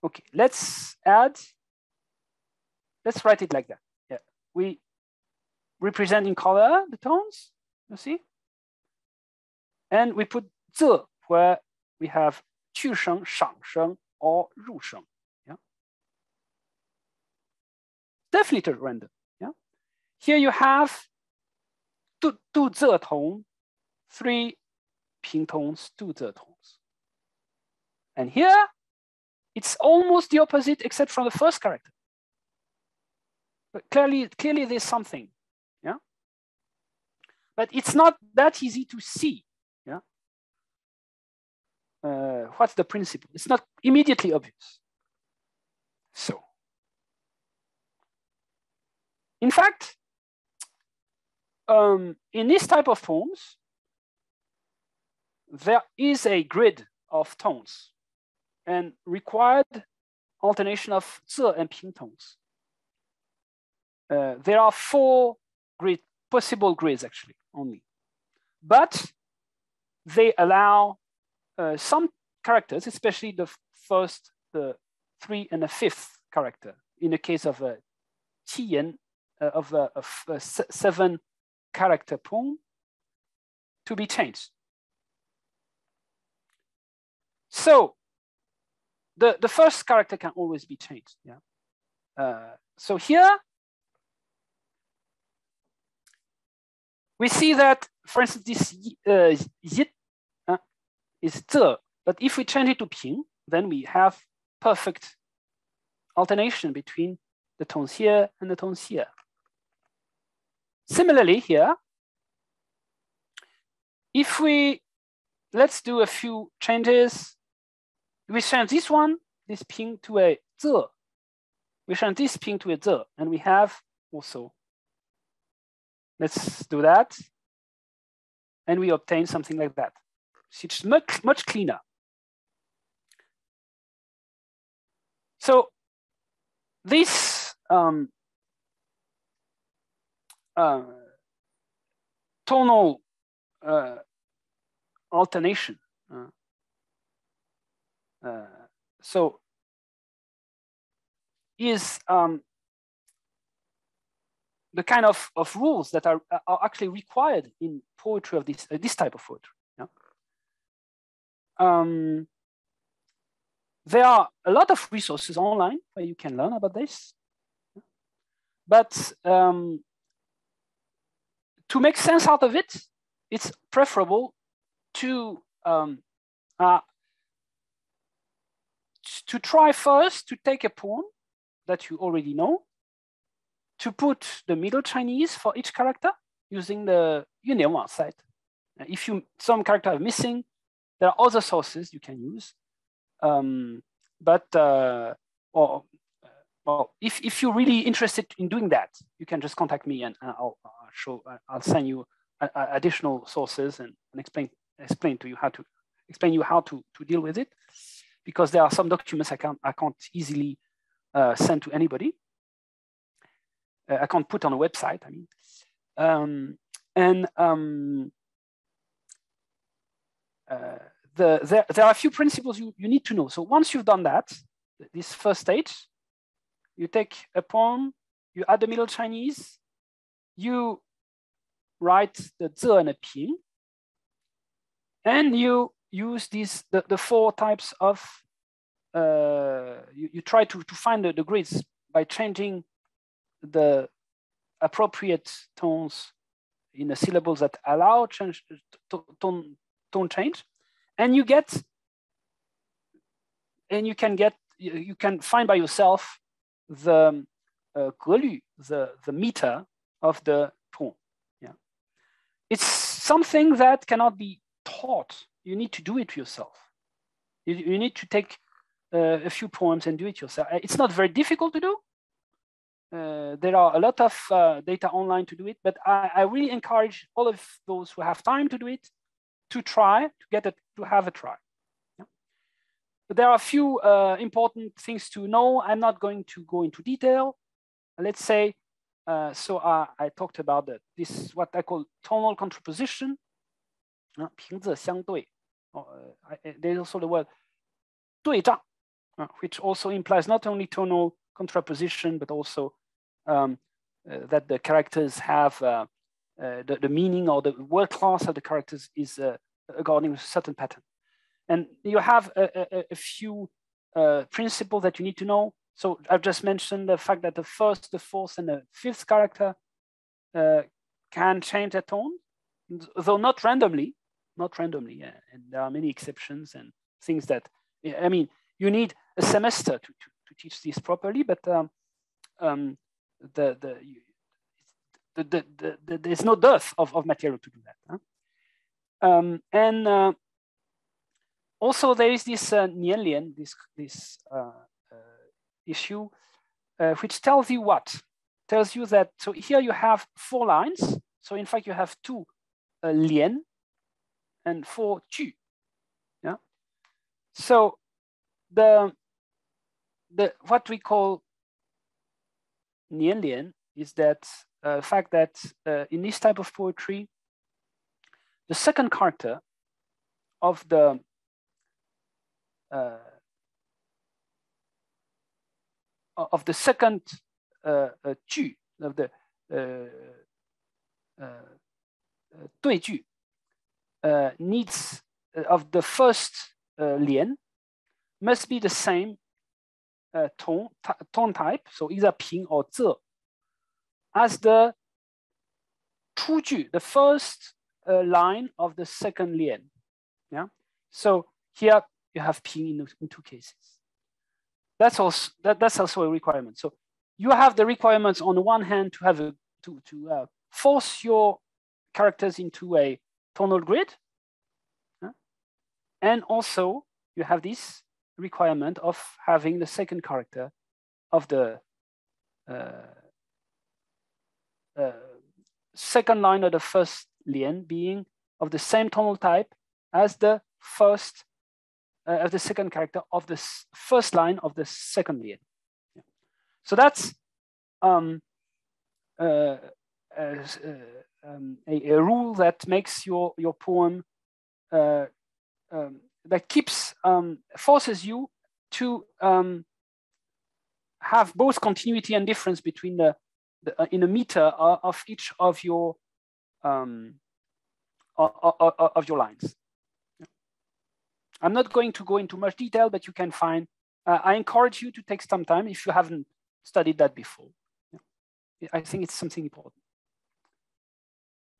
okay, let's write it like that. Yeah, represent in color the tones, you see? And we put 仄 where we have 去声, 上声, or 入声. Yeah. Definitely random. Yeah. Here you have 度仄 tone, 3 平 tones, 度仄 tones. And here it's almost the opposite except from the first character. But clearly there's something. Yeah. But it's not that easy to see. Yeah. What's the principle? It's not immediately obvious. So, in fact, in this type of poems, there is a grid of tones and required alternation of 仄 and 平 tones. There are 4 possible grids actually only, but they allow some characters, especially the first, the 3 and the 5th character. In the case of a 七言, of a 7 character poem, to be changed. So the first character can always be changed. Yeah. So here we see that, for instance, this yit is 仄, but if we change it to 平, then we have perfect alternation between the tones here and the tones here. Similarly here, if let's do a few changes. We change this one, this 平 to a 仄. We change this 平 to a 仄, and we have also, let's do that. And we obtain something like that. It's much cleaner. So this tonal alternation, so is the kind of rules that are actually required in poetry of this type of poetry. Yeah? There are a lot of resources online where you can learn about this. But to make sense out of it, it's preferable to try first to take a poem that you already know, to put the Middle Chinese for each character using the Nienlien site. If some character are missing, there are other sources you can use. If you're really interested in doing that, you can just contact me and I'll send you additional sources and explain to you how to deal with it, because there are some documents I can't easily send to anybody. I can't put on a website. I mean, there are a few principles you need to know. So once you've done that, this first stage, you take a poem, you add the Middle Chinese, you write the 仄 and a 平, and you use the 4 types of, you try to find the grids by changing the appropriate tones in the syllables that allow tone change, and you can find by yourself the 格律, the meter of the poem. Yeah, it's something that cannot be taught. You need to do it yourself. You need to take a few poems and do it yourself. It's not very difficult to do. There are a lot of data online to do it, but I really encourage all of those who have time to do it to try to have a try. Yeah. But there are a few important things to know. I'm not going to go into detail. Let's say, so I talked about this what I call tonal contraposition. 平仄相对. There's also the word 对仗, which also implies not only tonal contraposition, but also that the characters have the meaning or the word class of the characters is according to a certain pattern. And you have a few principles that you need to know. So I've just mentioned the fact that the first, the fourth, and the fifth character can change their tone, though not randomly. Yeah. And there are many exceptions and things that, I mean, you need a semester to teach this properly, but there's no dearth of material to do that. Huh? Also, there is this Nienlien, this issue, which tells you what? Tells you that, so here you have 4 lines. So in fact, you have 2 lien and 4 ju. Yeah. So the what we call Nienlien is that fact that in this type of poetry, the second character of the second ju, of the 对句 needs of the first lien must be the same tone type, so either 平 or 仄, as the 出句, the first line of the second lien. Yeah. So here you have 平 in 2 cases. That's also a requirement. So you have the requirements on the one hand to have to force your characters into a tonal grid, and also you have this requirement of having the second character of the second line of the first lien being of the same tonal type as the first of the second character of the first line of the second lien. Yeah. So that's a rule that makes your poem that keeps forces you to have both continuity and difference between in a meter of each of your lines. I'm not going to go into much detail, but you can find. I encourage you to take some time if you haven't studied that before. I think it's something important.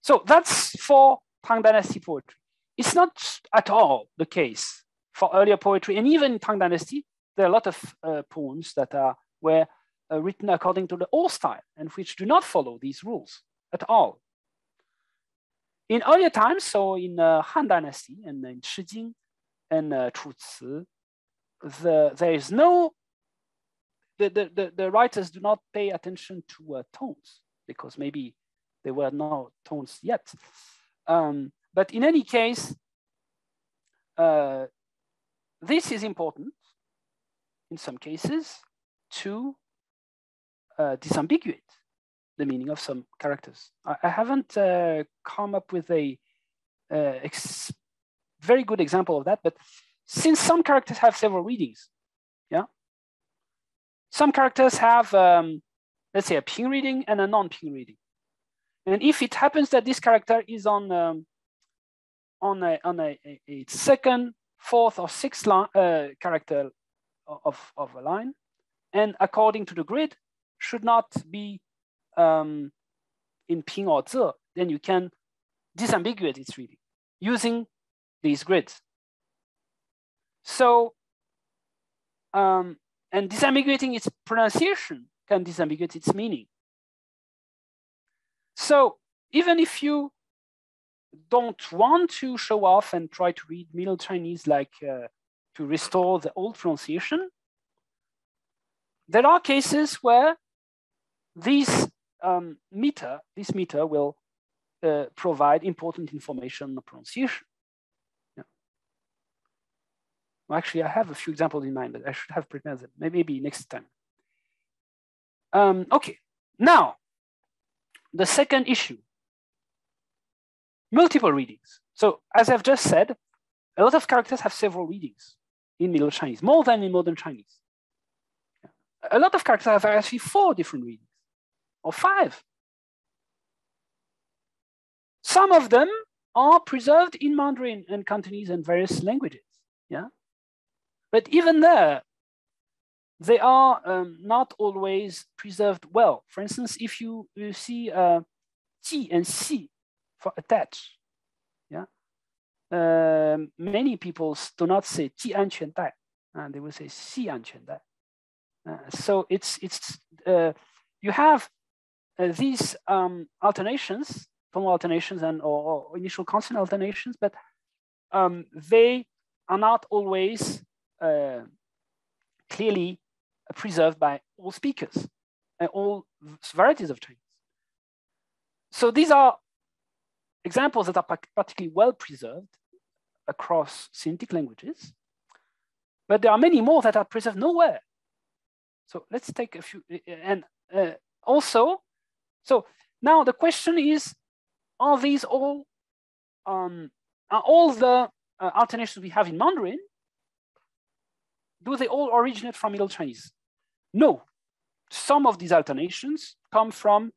So that's for Tang Dynasty poetry. It's not at all the case for earlier poetry, and even in Tang Dynasty, there are a lot of poems that were written according to the old style and which do not follow these rules at all. In earlier times, so in Han Dynasty and in Shi Jing and Chu Ci, there is no, the writers do not pay attention to tones because maybe there were no tones yet. But in any case, this is important in some cases to disambiguate the meaning of some characters. I haven't come up with a very good example of that, but since some characters have several readings, yeah, some characters have, let's say, a ping reading and a non-ping reading. And if it happens that this character is on a second, fourth, or sixth character of a line, and according to the grid, should not be in ping or zi, then you can disambiguate its reading using these grids. So, and disambiguating its pronunciation can disambiguate its meaning. So even if you don't want to show off and try to read Middle Chinese like to restore the old pronunciation, there are cases where this meter will provide important information on pronunciation. Yeah. Well, actually, I have a few examples in mind, but I should have prepared them. Maybe next time. Okay, now the second issue. Multiple readings. So as I've just said, a lot of characters have several readings in Middle Chinese, more than in Modern Chinese. A lot of characters have actually 4 different readings or 5. Some of them are preserved in Mandarin and Cantonese and various languages. Yeah, but even there, they are not always preserved well. For instance, if you see ji and xi for attach, yeah, many people do not say ji an quan dai, and they will say xi an quan dai. So it's you have these alternations, tonal alternations and or initial consonant alternations, but they are not always clearly preserved by all speakers and all varieties of Chinese. So these are examples that are particularly well preserved across Semitic languages, but there are many more that are preserved nowhere. So let's take a few, and also, so now the question is, are these all, are all the alternations we have in Mandarin, do they all originate from Middle Chinese? No, some of these alternations come from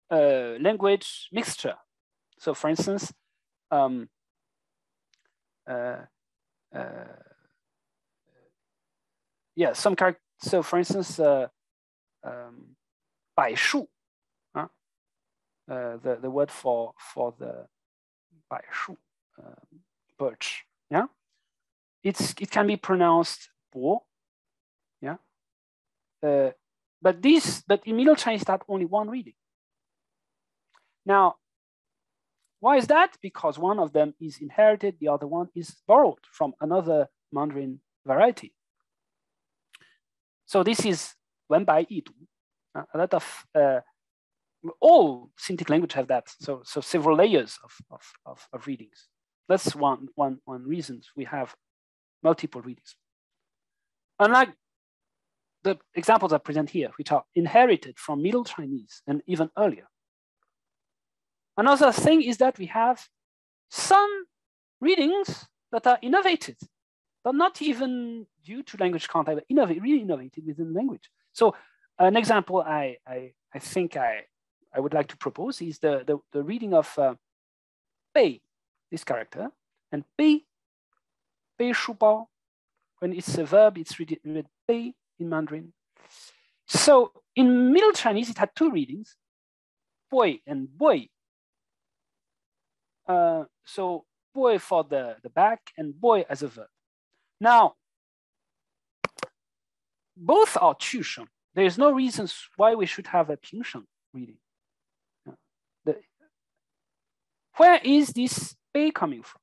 language mixture. So for instance, yeah, some character. So for instance, 柏树, the word for the 柏树, birch, yeah, it can be pronounced 柏, yeah, but in Middle Chinese that only one reading. Now, why is that? Because one of them is inherited, the other one is borrowed from another Mandarin variety. So this is 文白异读. A lot of all Semitic language have that. So several layers of readings. That's one reason we have multiple readings. Unlike the examples I present here, which are inherited from Middle Chinese and even earlier. Another thing is that we have some readings that are innovated, but not even due to language contact, but really innovated within language. So an example I think I would like to propose is the reading of 背, this character, and 背书包. When it's a verb, it's read 背 in Mandarin. So in Middle Chinese, it had two readings, 背 and 背. So 背 for the back and 背 as a verb. Now, both are 去声. There is no reason why we should have a 平声 reading. Where is this 背 coming from?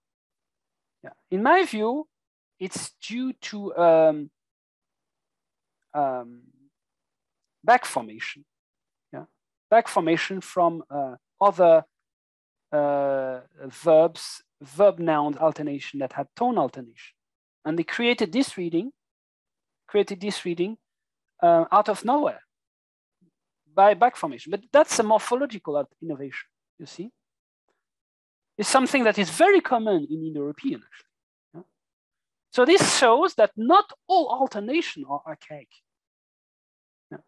Yeah. In my view, it's due to back formation. Yeah, back formation from other verbs, verb-noun alternation that had tone alternation, and they created this reading out of nowhere by back formation. But that's a morphological innovation. You see, it's something that is very common in Indo-European actually. Yeah? So this shows that not all alternation are archaic. Yeah?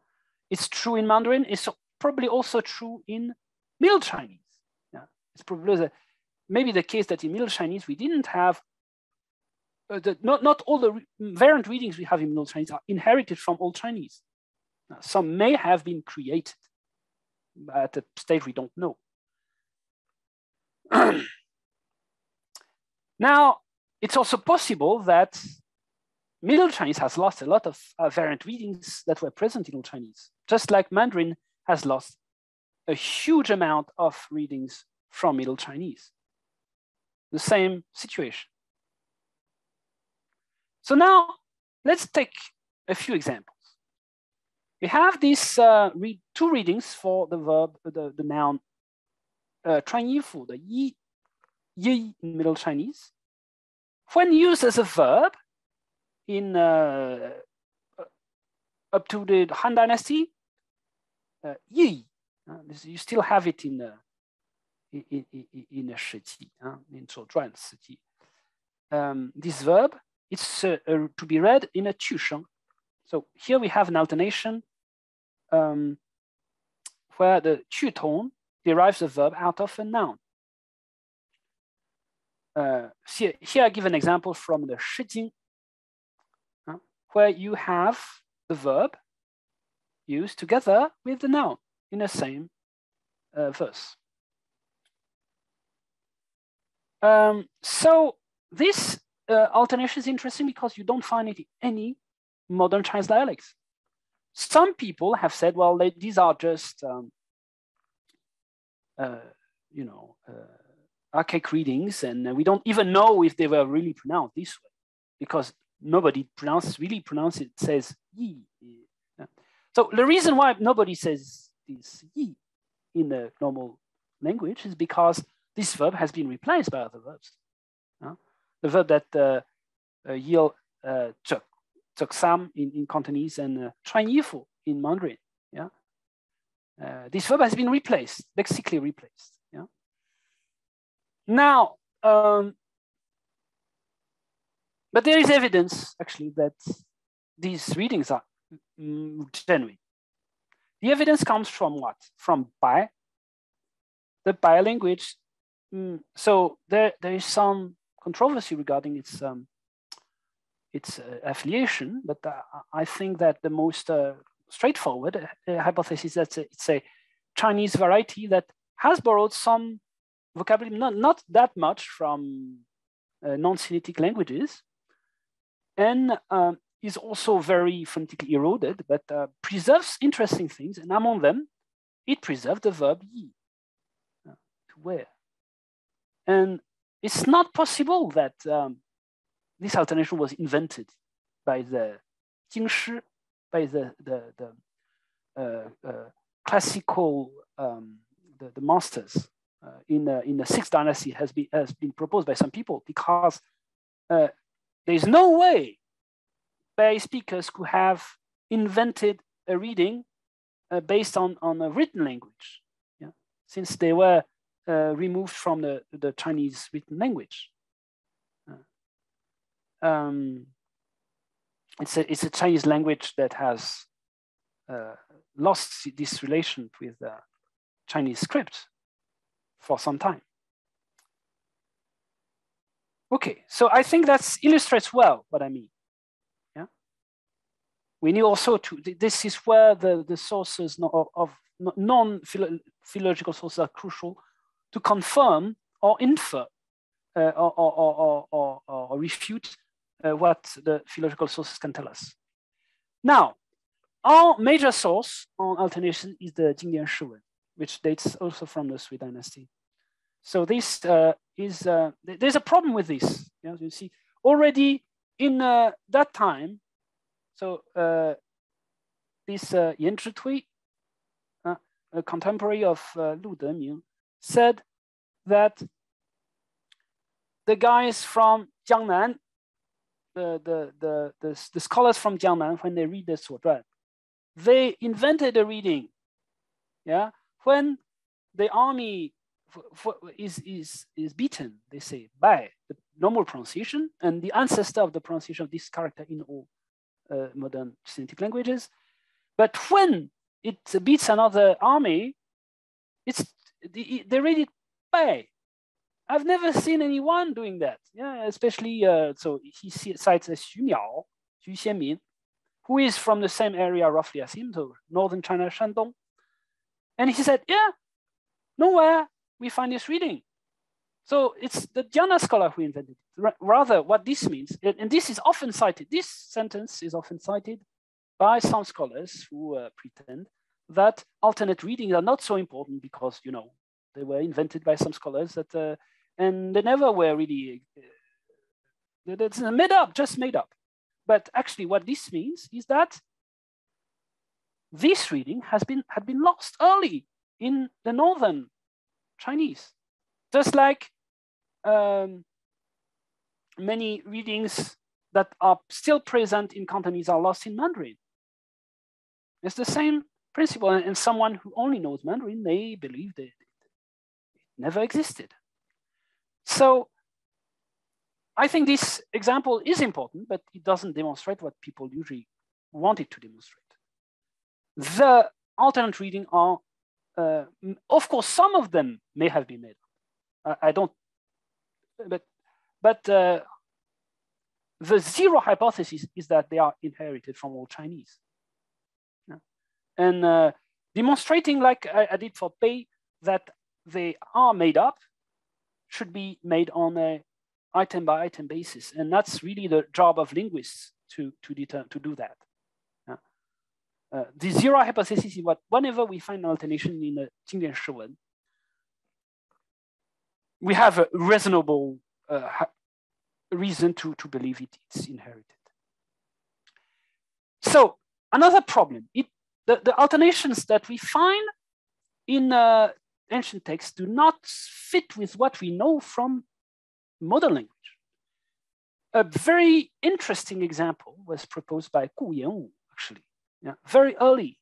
It's true in Mandarin. It's probably also true in Middle Chinese. Yeah? It's probably maybe the case that in Middle Chinese we didn't have not all the variant readings we have in Middle Chinese are inherited from Old Chinese. Now, some may have been created at a stage we don't know. Now, it's also possible that Middle Chinese has lost a lot of variant readings that were present in Old Chinese, just like Mandarin has lost a huge amount of readings from Middle Chinese. The same situation. So now let's take a few examples. We have these two readings for the verb, the noun 穿衣服, the yi in Middle Chinese. When used as a verb in up to the Han Dynasty, yi, you still have it in a 史记, in 左传史记. This verb, it's to be read in a 去声. So here we have an alternation where the 去同 derives a verb out of a noun. Here I give an example from the 诗经, where you have the verb used together with the noun in the same verse. So this alternation is interesting because you don't find it in any modern Chinese dialects. Some people have said, well, these are just, archaic readings, and we don't even know if they were really pronounced this way, because nobody really pronounces it, says yi. So the reason why nobody says this yi in the normal language is because this verb has been replaced by other verbs. The verb that yield 着衫 in Cantonese and 穿衣服 in Mandarin. Yeah, this verb has been replaced, lexically replaced. Yeah. Now, but there is evidence actually that these readings are genuine. The evidence comes from what? From Bai, the Bai language. So there is some controversy regarding its affiliation, but I think that the most straightforward hypothesis is that it's a Chinese variety that has borrowed some vocabulary, not that much from non-Semitic languages, and is also very phonetically eroded, but preserves interesting things, and among them, it preserved the verb yi, to wear. And it's not possible that this alternation was invented by the Jingshi, by the classical the masters in the 6th dynasty has been proposed by some people, because there is no way Bai speakers could have invented a reading based on a written language, yeah, since they were removed from the Chinese written language. It's a Chinese language that has lost this relation with the Chinese script for some time. Okay, so I think that illustrates well what I mean. Yeah, we need also to. This is where the sources of non-philological sources are crucial to confirm or infer or refute what the philological sources can tell us. Now, our major source on alternation is the Jinglian Shiwen, which dates also from the Sui dynasty. So this there's a problem with this. You know, you see, already in that time, so this Yan Zhitui, a contemporary of Lu Deming, said that the guys from Jiangnan, the scholars from Jiangnan, when they read the Suozhuan, they invented a reading. Yeah, when the army is beaten, they say Bai, the normal pronunciation, and the ancestor of the pronunciation of this character in all modern Semitic languages. But when it beats another army, they read it Bai. I've never seen anyone doing that. Yeah, especially so he cites Xu Miao, Xu Xianmin, who is from the same area roughly as him, so northern China, Shandong. And he said, yeah, nowhere we find this reading. So it's the Jiangnan scholar who invented it. Rather, what this means, and this is often cited, this sentence is often cited by some scholars who pretend that alternate readings are not so important because, you know, they were invented by some scholars that, and they never were really, it's made up, just made up. But actually what this means is that this reading had been lost early in the northern Chinese, just like many readings that are still present in Cantonese are lost in Mandarin. It's the same principle, and someone who only knows Mandarin may believe that it never existed. So I think this example is important, but it doesn't demonstrate what people usually want it to demonstrate. The alternate reading are of course, some of them may have been made up. I don't, but the zero hypothesis is that they are inherited from Old Chinese. Yeah. And demonstrating, like I did for Pei, that they are made up should be made on a item by item basis. And that's really the job of linguists to do that. Yeah. The zero hypothesis is what, whenever we find an alternation in a 经典释文, we have a reasonable reason to believe it's inherited. So another problem, the alternations that we find in ancient texts do not fit with what we know from modern language. A very interesting example was proposed by Guillaume, actually, yeah, very early.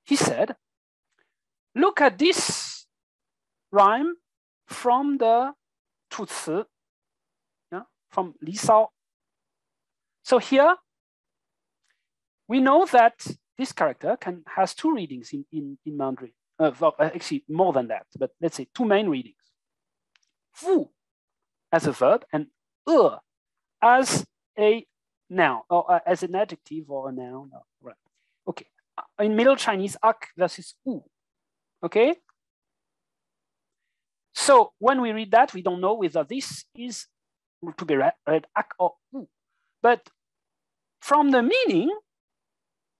He said, look at this rhyme from the 楚辞, yeah, from Li Sao. So here, we know that this character has two readings in Mandarin. Well, actually, more than that, but let's say two main readings. Wu as a verb and as a noun, or as an adjective or a noun. Right. Okay. In Middle Chinese, ak versus u. Okay. So when we read that, we don't know whether this is to be read ak or u. But from the meaning,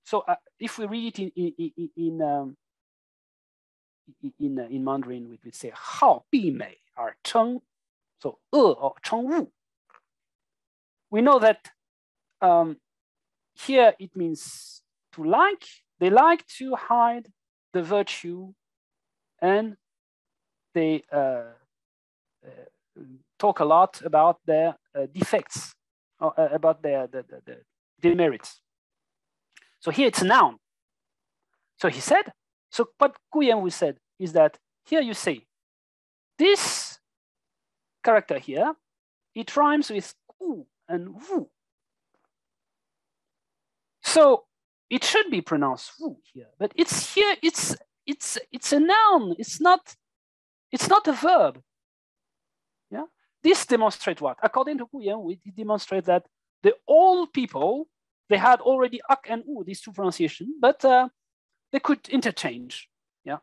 so if we read it in Mandarin, we would say 好避美而称, so or 称物. We know that here it means to like. They like to hide the virtue, and they talk a lot about their defects, or about their demerits. So here it's a noun. So he said, so what Guillaume said is that here you say, this character here, it rhymes with ku and wu. So it should be pronounced wu here, but it's here, it's a noun. It's not a verb. Yeah. This demonstrates what? According to Guillaume, it demonstrates that the old people, they had already ak and u, these two pronunciations, but they could interchange. Yeah.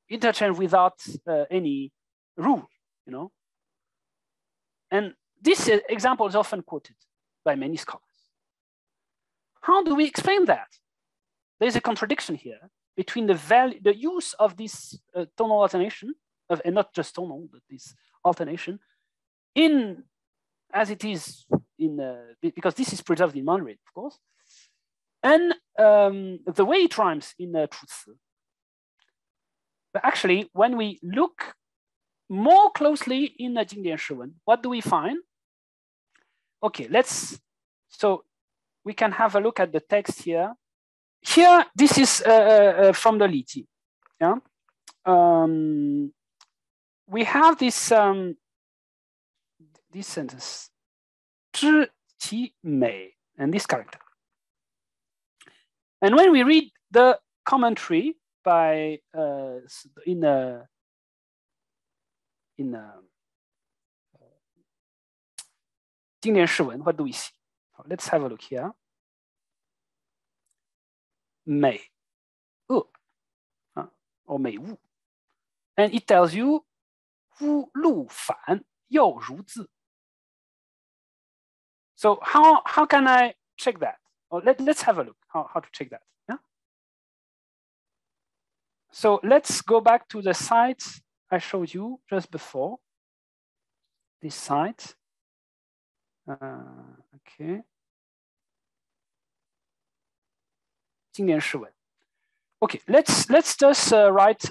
Interchange without any rule, you know. And this example is often quoted by many scholars. How do we explain that? There's a contradiction here between the use of this tonal alternation, and not just tonal, but this alternation, as it is because this is preserved in Mandarin, of course, and the way it rhymes in 楚辞. But actually, when we look more closely in the 经典释文, what do we find? Okay, so we can have a look at the text here. Here, this is from the Li Ji. Yeah? We have this sentence, 知其美, and this character. And when we read the commentary by in 经典释文, what do we see? Let's have a look here. 美恶 or 美物, and it tells you 夫路反又如字. So how can I check that? Or let's have a look how to check that. Yeah. So let's go back to the site I showed you just before. This site. Okay. 经典释文. Okay, let's just write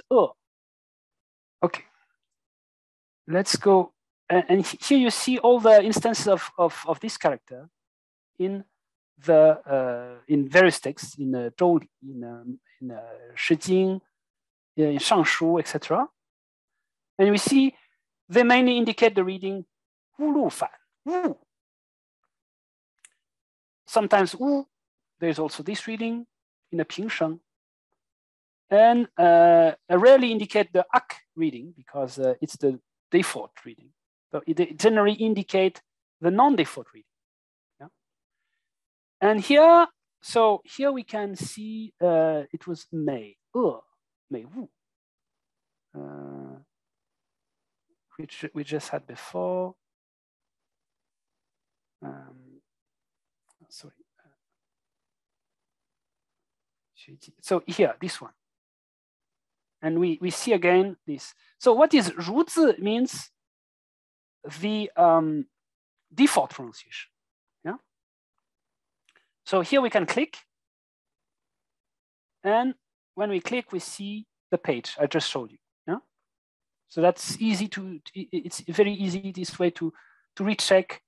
Okay, let's go. And here you see all the instances of this character in various texts, in Zhou Li, in Shi Jing, in Shangshu, etc. And we see they mainly indicate the reading wu lu fan, wu. Sometimes wu. There's also this reading in a Pingsheng. and rarely indicate the ak reading because it's the default reading. So it generally indicate the non-default reading. Yeah? And here, so here we can see it was mei, mei wu, which we just had before. Sorry. So here, this one. And we see again this. So what is 如字 means the default pronunciation. Yeah. So here we can click. And when we click, we see the page I just showed you. Yeah. So that's easy it's very easy this way to recheck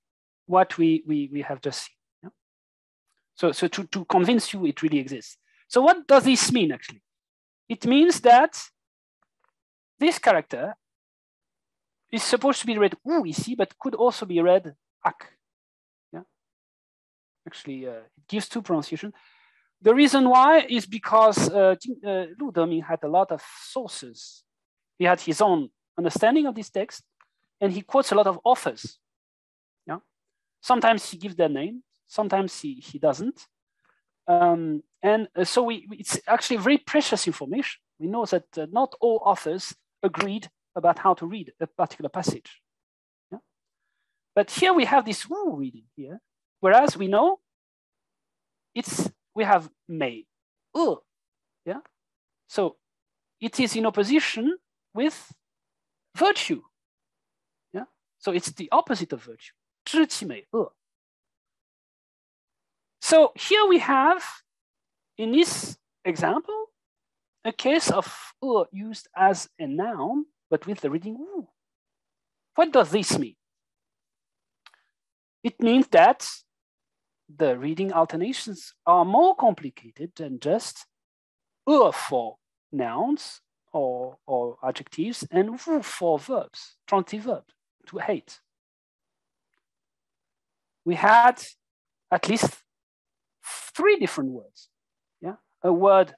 what we have just seen. Yeah? So to convince you it really exists. So what does this mean actually? It means that this character is supposed to be read u ici, but could also be read ak. Yeah? Actually, it gives two pronunciations. The reason why is because Lu Deming had a lot of sources. He had his own understanding of this text, and he quotes a lot of authors. Yeah? Sometimes he gives their name, sometimes he doesn't. So it's actually very precious information. We know that not all authors agreed about how to read a particular passage. Yeah? But here we have this wu reading here, whereas we know we have mei, yeah? So it is in opposition with virtue. Yeah? So it's the opposite of virtue. 知其美恶. So here we have, in this example, a case of used as a noun, but with the reading wu. What does this mean? It means that the reading alternations are more complicated than just for nouns or adjectives and wu for verbs, transitive verbs, to hate. We had at least 3 different words. Yeah, a word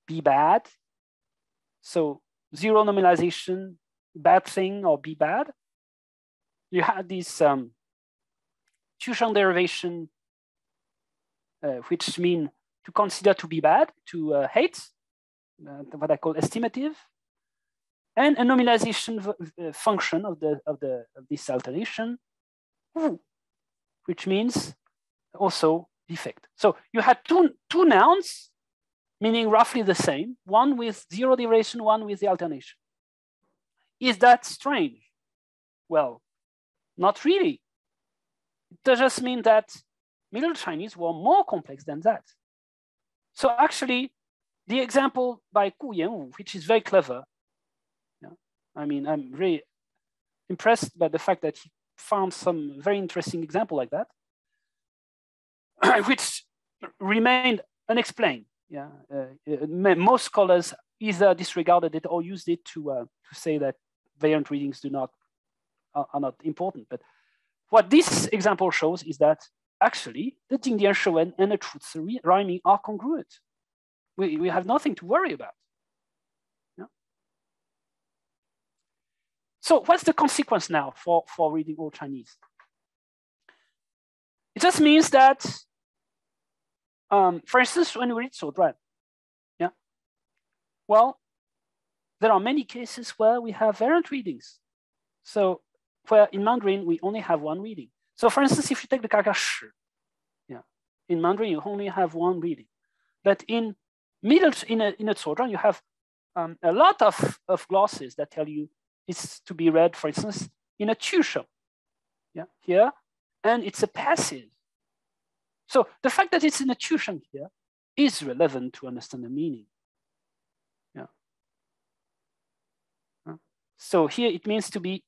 be bad, so 0 nominalization, bad thing or be bad. You had this 句上 derivation, which mean to consider to be bad, to hate, what I call estimative, and a nominalization function of this alternation, which means also defect. So you had two nouns meaning roughly the same, one with 0 derivation, one with the alternation. Is that strange? Well, not really. It does just mean that Middle Chinese were more complex than that. So actually, the example by Gu Yanwu, which is very clever, yeah, I mean, I'm really impressed by the fact that he found some very interesting example like that, which remained unexplained. Yeah, most scholars either disregarded it or used it to say that variant readings are not important. But what this example shows is that actually the Jingdian Shiwen and the Chuzi rhyming are congruent. We have nothing to worry about. Yeah? So what's the consequence now for reading Old Chinese? It just means that, for instance, when we read Sodran, yeah, well, there are many cases where we have variant readings. So where in Mandarin, we only have one reading. So for instance, if you take the character shi, yeah, in Mandarin, you only have one reading. But in a Zhuozhuang, you have a lot of glosses that tell you it's to be read, for instance, in a Qu, yeah, here, and it's a passive. So the fact that it's in a Qu here is relevant to understand the meaning. Yeah. So here it means to be,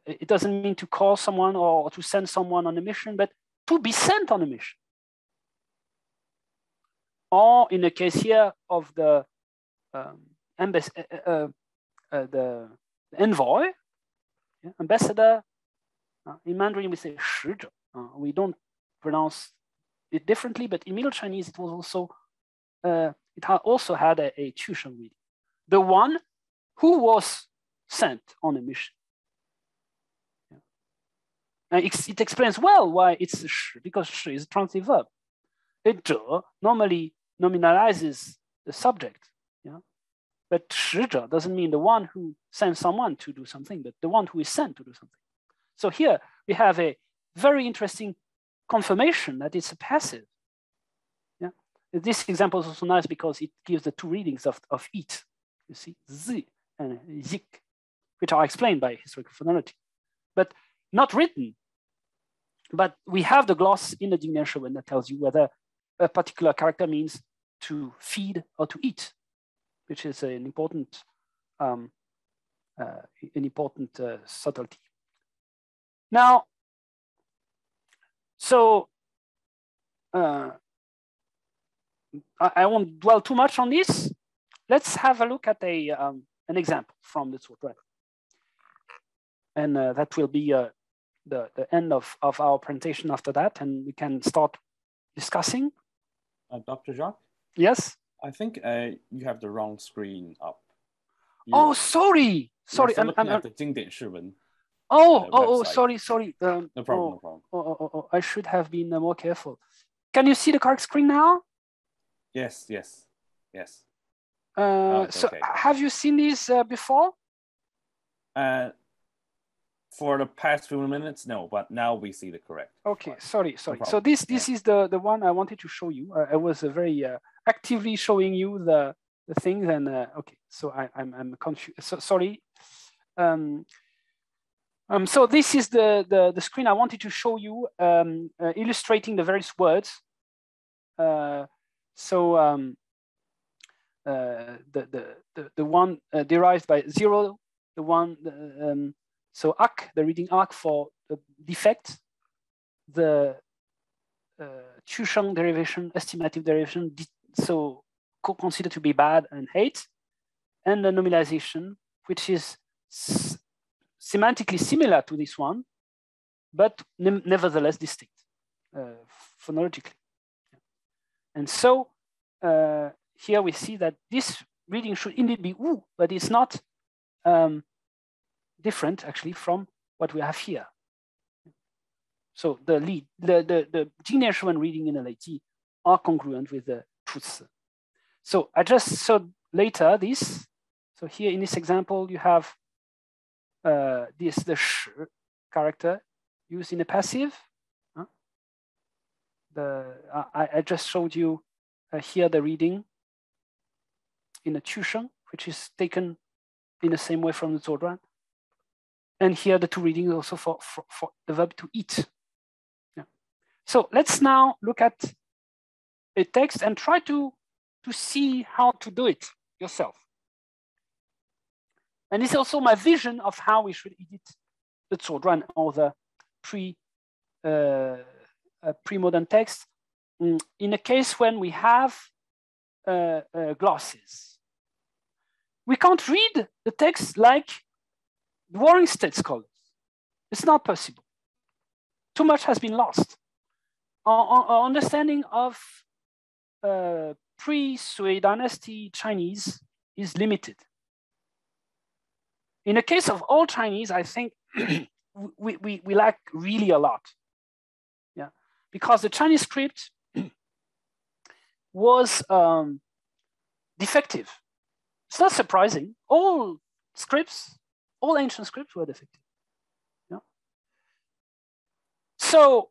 it doesn't mean to call someone or to send someone on a mission, but to be sent on a mission. Or in the case here of the envoy, yeah, ambassador, in Mandarin we say 使者. We don't pronounce it differently, but in Middle Chinese it was also it also had a Chusheng reading, the one who was sent on a mission. Yeah. And it explains well why it's sh, because sh is a transitive verb. A zhe normally nominalizes the subject, yeah? But shizhe doesn't mean the one who sends someone to do something, but the one who is sent to do something. So here we have a very interesting confirmation that it's a passive. Yeah, this example is also nice because it gives the two readings of it. You see, z and zik, which are explained by historical phonology, but not written. But we have the gloss in the Nienlien that tells you whether a particular character means to feed or to eat, which is an important subtlety. Now, so I won't dwell too much on this. Let's have a look at an example from the Zuoduan. And that will be the end of our presentation after that, and we can start discussing. Dr. Jacques? Yes? I think you have the wrong screen up. Oh, sorry. Sorry. I'm looking at the 经典释文. Sorry. No problem, no problem. I should have been more careful. Can you see the correct screen now? Yes. So okay. Have you seen these before? For the past few minutes, no, but now we see the correct. Okay, sorry. No so this is the one I wanted to show you. I was very actively showing you the things, and okay, so I'm confused. So sorry. So this is the screen I wanted to show you, illustrating the various words. The one derived by zero, the one. So ak, the reading ak for the defect, the Chusheng derivation, estimative derivation, so considered to be bad and hate, and the nominalization, which is semantically similar to this one, but nevertheless distinct phonologically. And so here we see that this reading should indeed be u, but it's not different actually from what we have here. So the Nienlien reading in the Leiji are congruent with the Chuzi. So I just showed later this. So here in this example, you have the sh character used in a passive. I just showed you here the reading in a Chusheng, which is taken in the same way from the Zuoduan. And here the two readings also for the verb to eat. Yeah. So let's now look at a text and try to see how to do it yourself. And this is also my vision of how we should edit the Zuoduan or the pre-modern text in a case when we have glosses. We can't read the text like the Warring States scholars. It's not possible. Too much has been lost. Our understanding of pre-Sui dynasty Chinese is limited. In the case of all Chinese, I think we lack really a lot. Yeah, because the Chinese script was defective. It's not surprising. All ancient scripts were defective. Yeah. So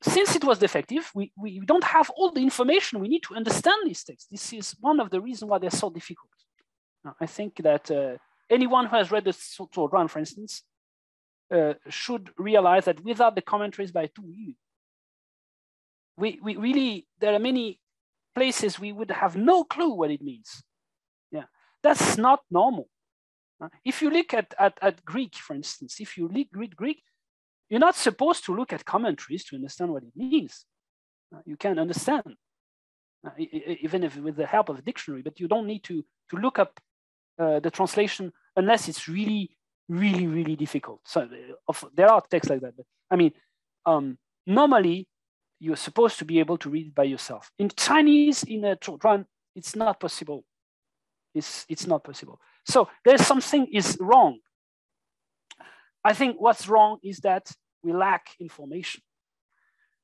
since it was defective, we don't have all the information we need to understand these texts. This is one of the reasons why they're so difficult. Now, I think that anyone who has read the Zuoduan, for instance, should realize that without the commentaries by Tu Yu, we really, there are many places we would have no clue what it means. Yeah, that's not normal. If you look at Greek, for instance, if you read Greek, you're not supposed to look at commentaries to understand what it means. You can understand, even if with the help of a dictionary, but you don't need to look up the translation unless it's really, really, really difficult. So there are texts like that. But I mean, normally, you're supposed to be able to read it by yourself. In Chinese, in a Zhuozhuan, it's not possible. It's not possible. So there's something is wrong. I think what's wrong is that we lack information.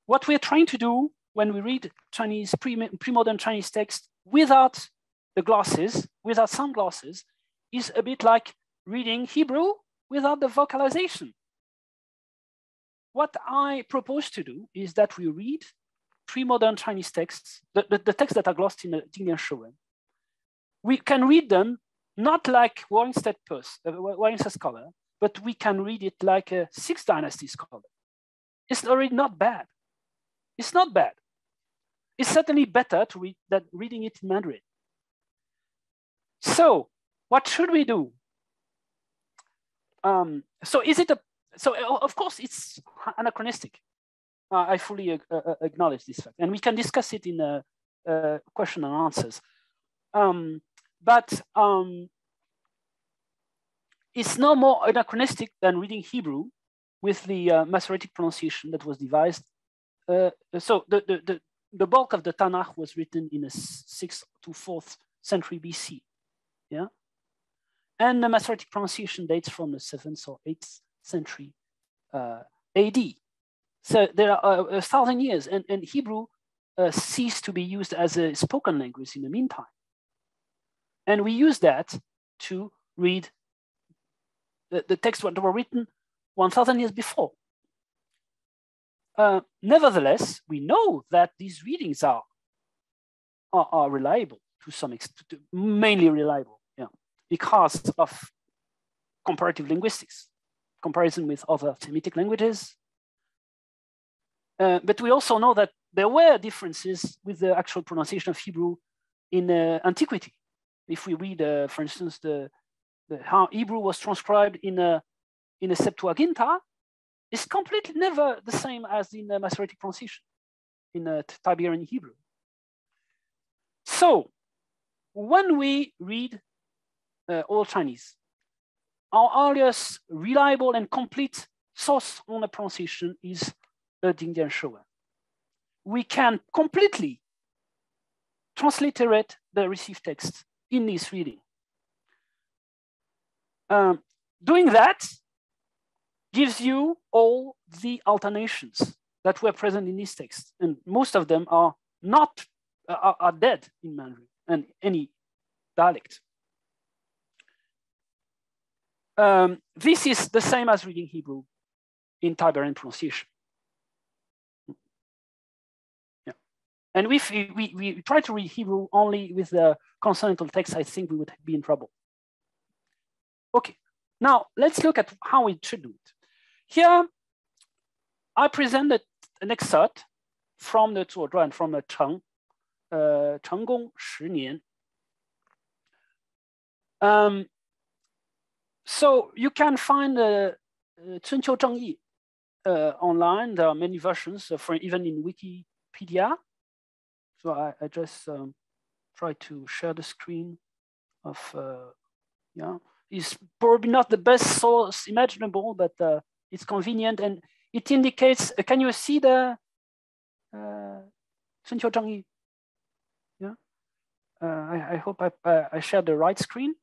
What we're trying to do when we read Chinese, pre-modern Chinese text without the glasses, without some glasses, is a bit like reading Hebrew without the vocalization. What I propose to do is that we read pre-modern Chinese texts, the texts that are glossed in the Nienlien Showen. We can read them not like Warringstead scholar, but we can read it like a 6th dynasty scholar. It's already not bad. It's not bad. It's certainly better to read than reading it in Mandarin. So what should we do? So of course it's anachronistic. I fully acknowledge this fact, and we can discuss it in question and answers. But it's no more anachronistic than reading Hebrew with the Masoretic pronunciation that was devised. So the bulk of the Tanakh was written in the 6th to 4th century BC, yeah, and the Masoretic pronunciation dates from the 7th or 8th century AD. So there are 1,000 years, and Hebrew ceased to be used as a spoken language in the meantime. And we use that to read the texts that were written 1,000 years before. Nevertheless, we know that these readings are reliable to some extent, mainly reliable, yeah, because of comparative linguistics, comparison with other Semitic languages. But we also know that there were differences with the actual pronunciation of Hebrew in antiquity. If we read, for instance, how Hebrew was transcribed in a Septuaginta, it's completely never the same as in the Masoretic pronunciation in Tiberian Hebrew. So when we read Old Chinese, our earliest reliable and complete source on the pronunciation is the Nienlien Showen. We can completely transliterate the received text in this reading. Doing that gives you all the alternations that were present in this text, and most of them are not are dead in Mandarin and any dialect. This is the same as reading Hebrew in Tiberian pronunciation. Yeah. And if we try to read Hebrew only with the consonantal text, I think we would be in trouble. Okay, now let's look at how we should do it. Here, I presented an excerpt from the Zhuozhuan, from the Zheng, Chenggong 10 年. So you can find Cunqiu Zhengyi online. There are many versions, even in Wikipedia. So I just try to share the screen of, yeah. It's probably not the best source imaginable, but it's convenient, and it indicates, can you see the Cunqiu Zhengyi? Yeah. I hope I shared the right screen.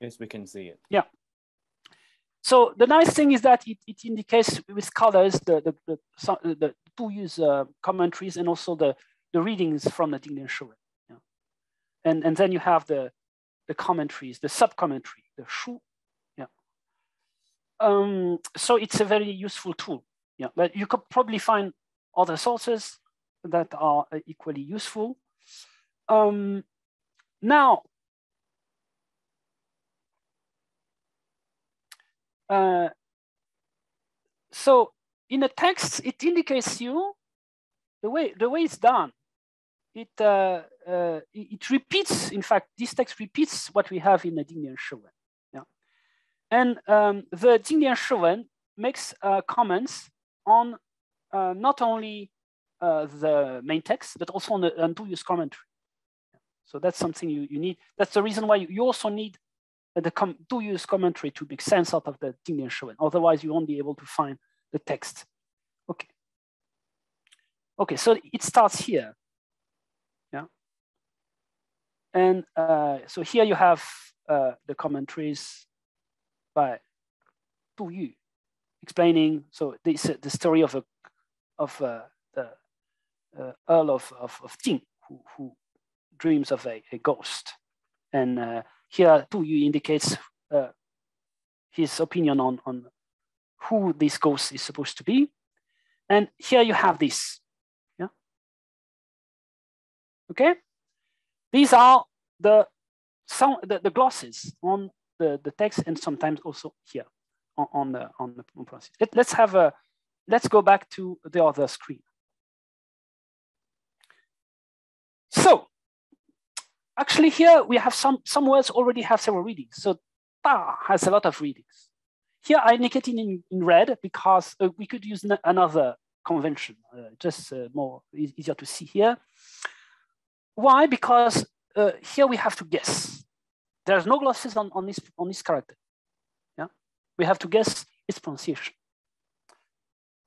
Yes, we can see it. Yeah. So the nice thing is that it indicates with colors the two-use commentaries and also the readings from the Nienlien Showen. Yeah. And then you have the commentaries, the sub-commentary, the shu. Yeah. So it's a very useful tool. Yeah, but you could probably find other sources that are equally useful. Now, so in a text, it indicates you the way it's done. It repeats. In fact, this text repeats what we have in the Nienlien Showen. Yeah, and the Nienlien Showen makes comments on not only the main text but also on the two-use commentary. So that's something you need. That's the reason why you also need the two-use commentary to make sense out of the Nienlien Showen. Otherwise, you won't be able to find the text. Okay. Okay, so it starts here. Yeah. And so here you have the commentaries by Du Yu explaining. So this the story of the Earl of Jing who dreams of a ghost, and here Du Yu indicates his opinion on who this ghost is supposed to be, and here you have this. Yeah. Okay. These are the glosses on the text, and sometimes also here on the process. Let's go back to the other screen. So actually here we have some words already have several readings. So ta has a lot of readings. Here I indicated in red because we could use another convention, just more easier to see here. Why? Because here we have to guess. There's no glosses on this character. Yeah, we have to guess its pronunciation.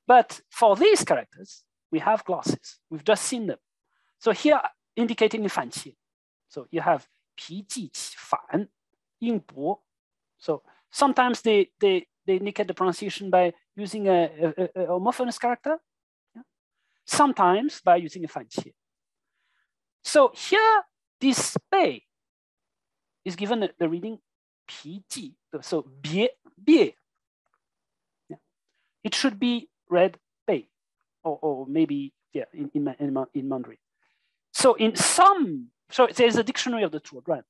But for these characters, we have glosses. We've just seen them. So here indicating in 反切. So you have 皮记起反 音薄. So sometimes they indicate the pronunciation by using a homophonous character. Yeah? Sometimes by using a 反切. So here, this 背 is given the reading 皮记, so 别. Yeah. It should be read 背, or maybe yeah in Mandarin. So in some, so there's a dictionary of the Tuoduan,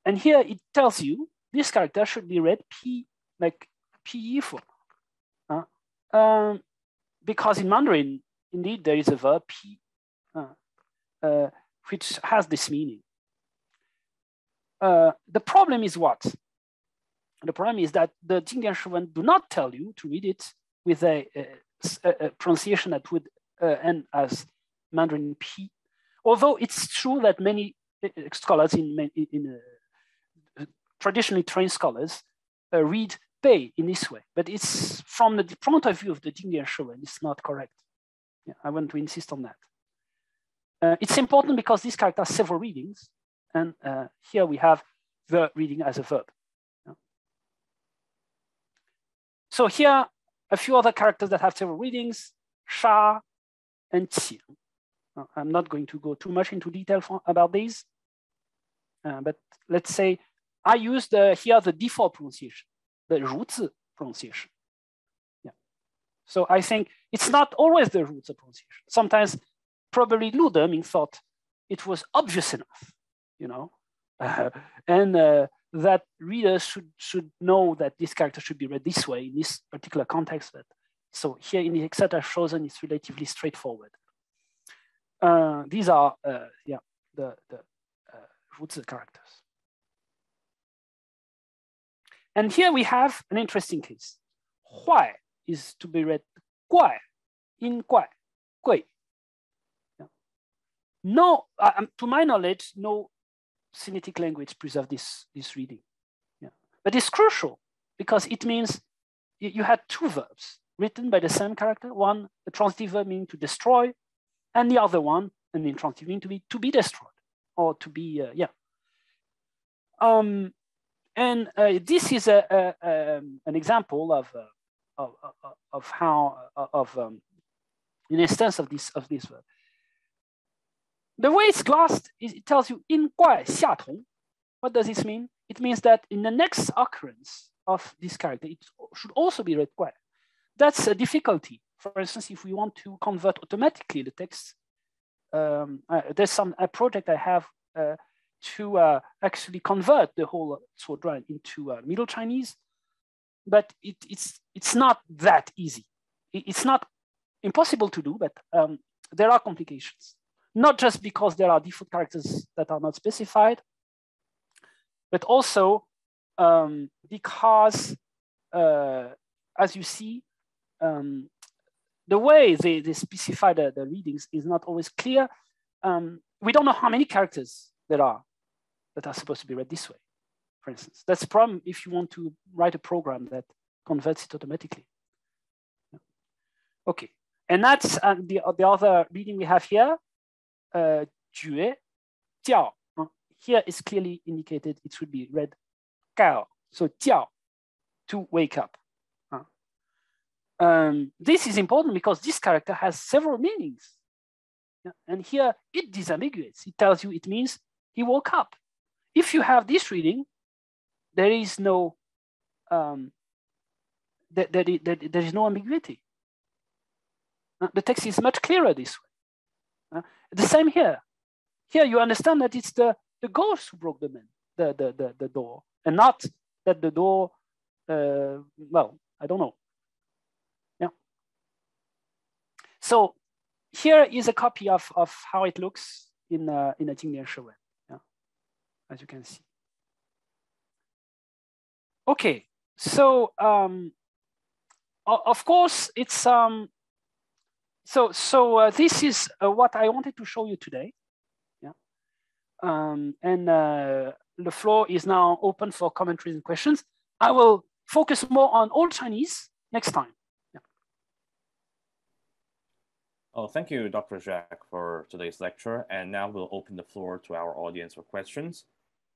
and here it tells you this character should be read P, like P for, because in Mandarin indeed there is a verb P, which has this meaning. The problem is what? The problem is that the Jingdian Shiwen do not tell you to read it with a pronunciation that would end as Mandarin P. Although it's true that many scholars traditionally trained scholars read Bei in this way, but it's from the point of view of the Jingdian Shiwen, it's not correct. Yeah, I want to insist on that. It's important because this character has several readings, and here we have the reading as a verb. Yeah. So here, a few other characters that have several readings, sha and qi. I'm not going to go too much into detail about these, but let's say I used here the default pronunciation, the 如字 pronunciation. Yeah. So I think it's not always the 如字 pronunciation. Sometimes probably Lu Deming thought it was obvious enough, you know, and that readers should know that this character should be read this way in this particular context. But so here in the excerpt I've chosen, it's relatively straightforward. These are the 如字 characters. And here we have an interesting case. 坏 is to be read 怪, 音怪, 贵. Yeah. No, to my knowledge, no Sinitic language preserve this reading. Yeah. But it's crucial because it means you had two verbs written by the same character, one a transitive verb meaning to destroy, and the other one an intransitive meaning to be destroyed or to be and this is an example of how an instance of this verb. The way it's glossed is it tells you 因怪下同. What does this mean? It means that in the next occurrence of this character, it should also be read 怪. That's a difficulty. For instance, if we want to convert automatically the text, there's a project I have to actually convert the whole Tuoduan into Middle Chinese, but it's not that easy. It's not impossible to do, but there are complications. Not just because there are default characters that are not specified, but also because, as you see, the way they specify the readings is not always clear. We don't know how many characters there are that are supposed to be read this way, for instance. That's a problem if you want to write a program that converts it automatically. Okay, And that's the other reading we have here, 觉, 叫. Here is clearly indicated, it should be read 告. So 叫, to wake up. This is important because this character has several meanings. And here it disambiguates. It tells you it means he woke up. If you have this reading, there is no there is no ambiguity. The text is much clearer this way. The same here. Here you understand that it's the ghost who broke the door, and not that the door. Well, I don't know. Yeah. So here is a copy of how it looks in a Nienlien. Yeah, as you can see. Okay, so of course it's this is what I wanted to show you today. Yeah, and the floor is now open for commentaries and questions. I will focus more on Old Chinese next time. Yeah. Oh, thank you, Dr. Jacques, for today's lecture. And now we'll open the floor to our audience for questions.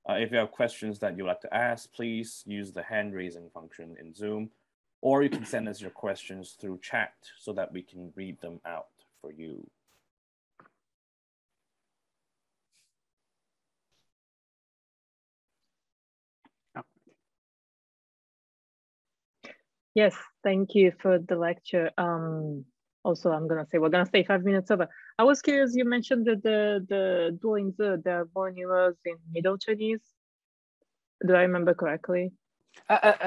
If you have questions that you'd like to ask, please use the hand raising function in Zoom, or you can send us your questions through chat so that we can read them out for you. Yes, thank you for the lecture. Also, we're gonna stay 5 minutes over. I was curious, you mentioned that the duolinzi, there are more numerals in Middle Chinese. Do I remember correctly?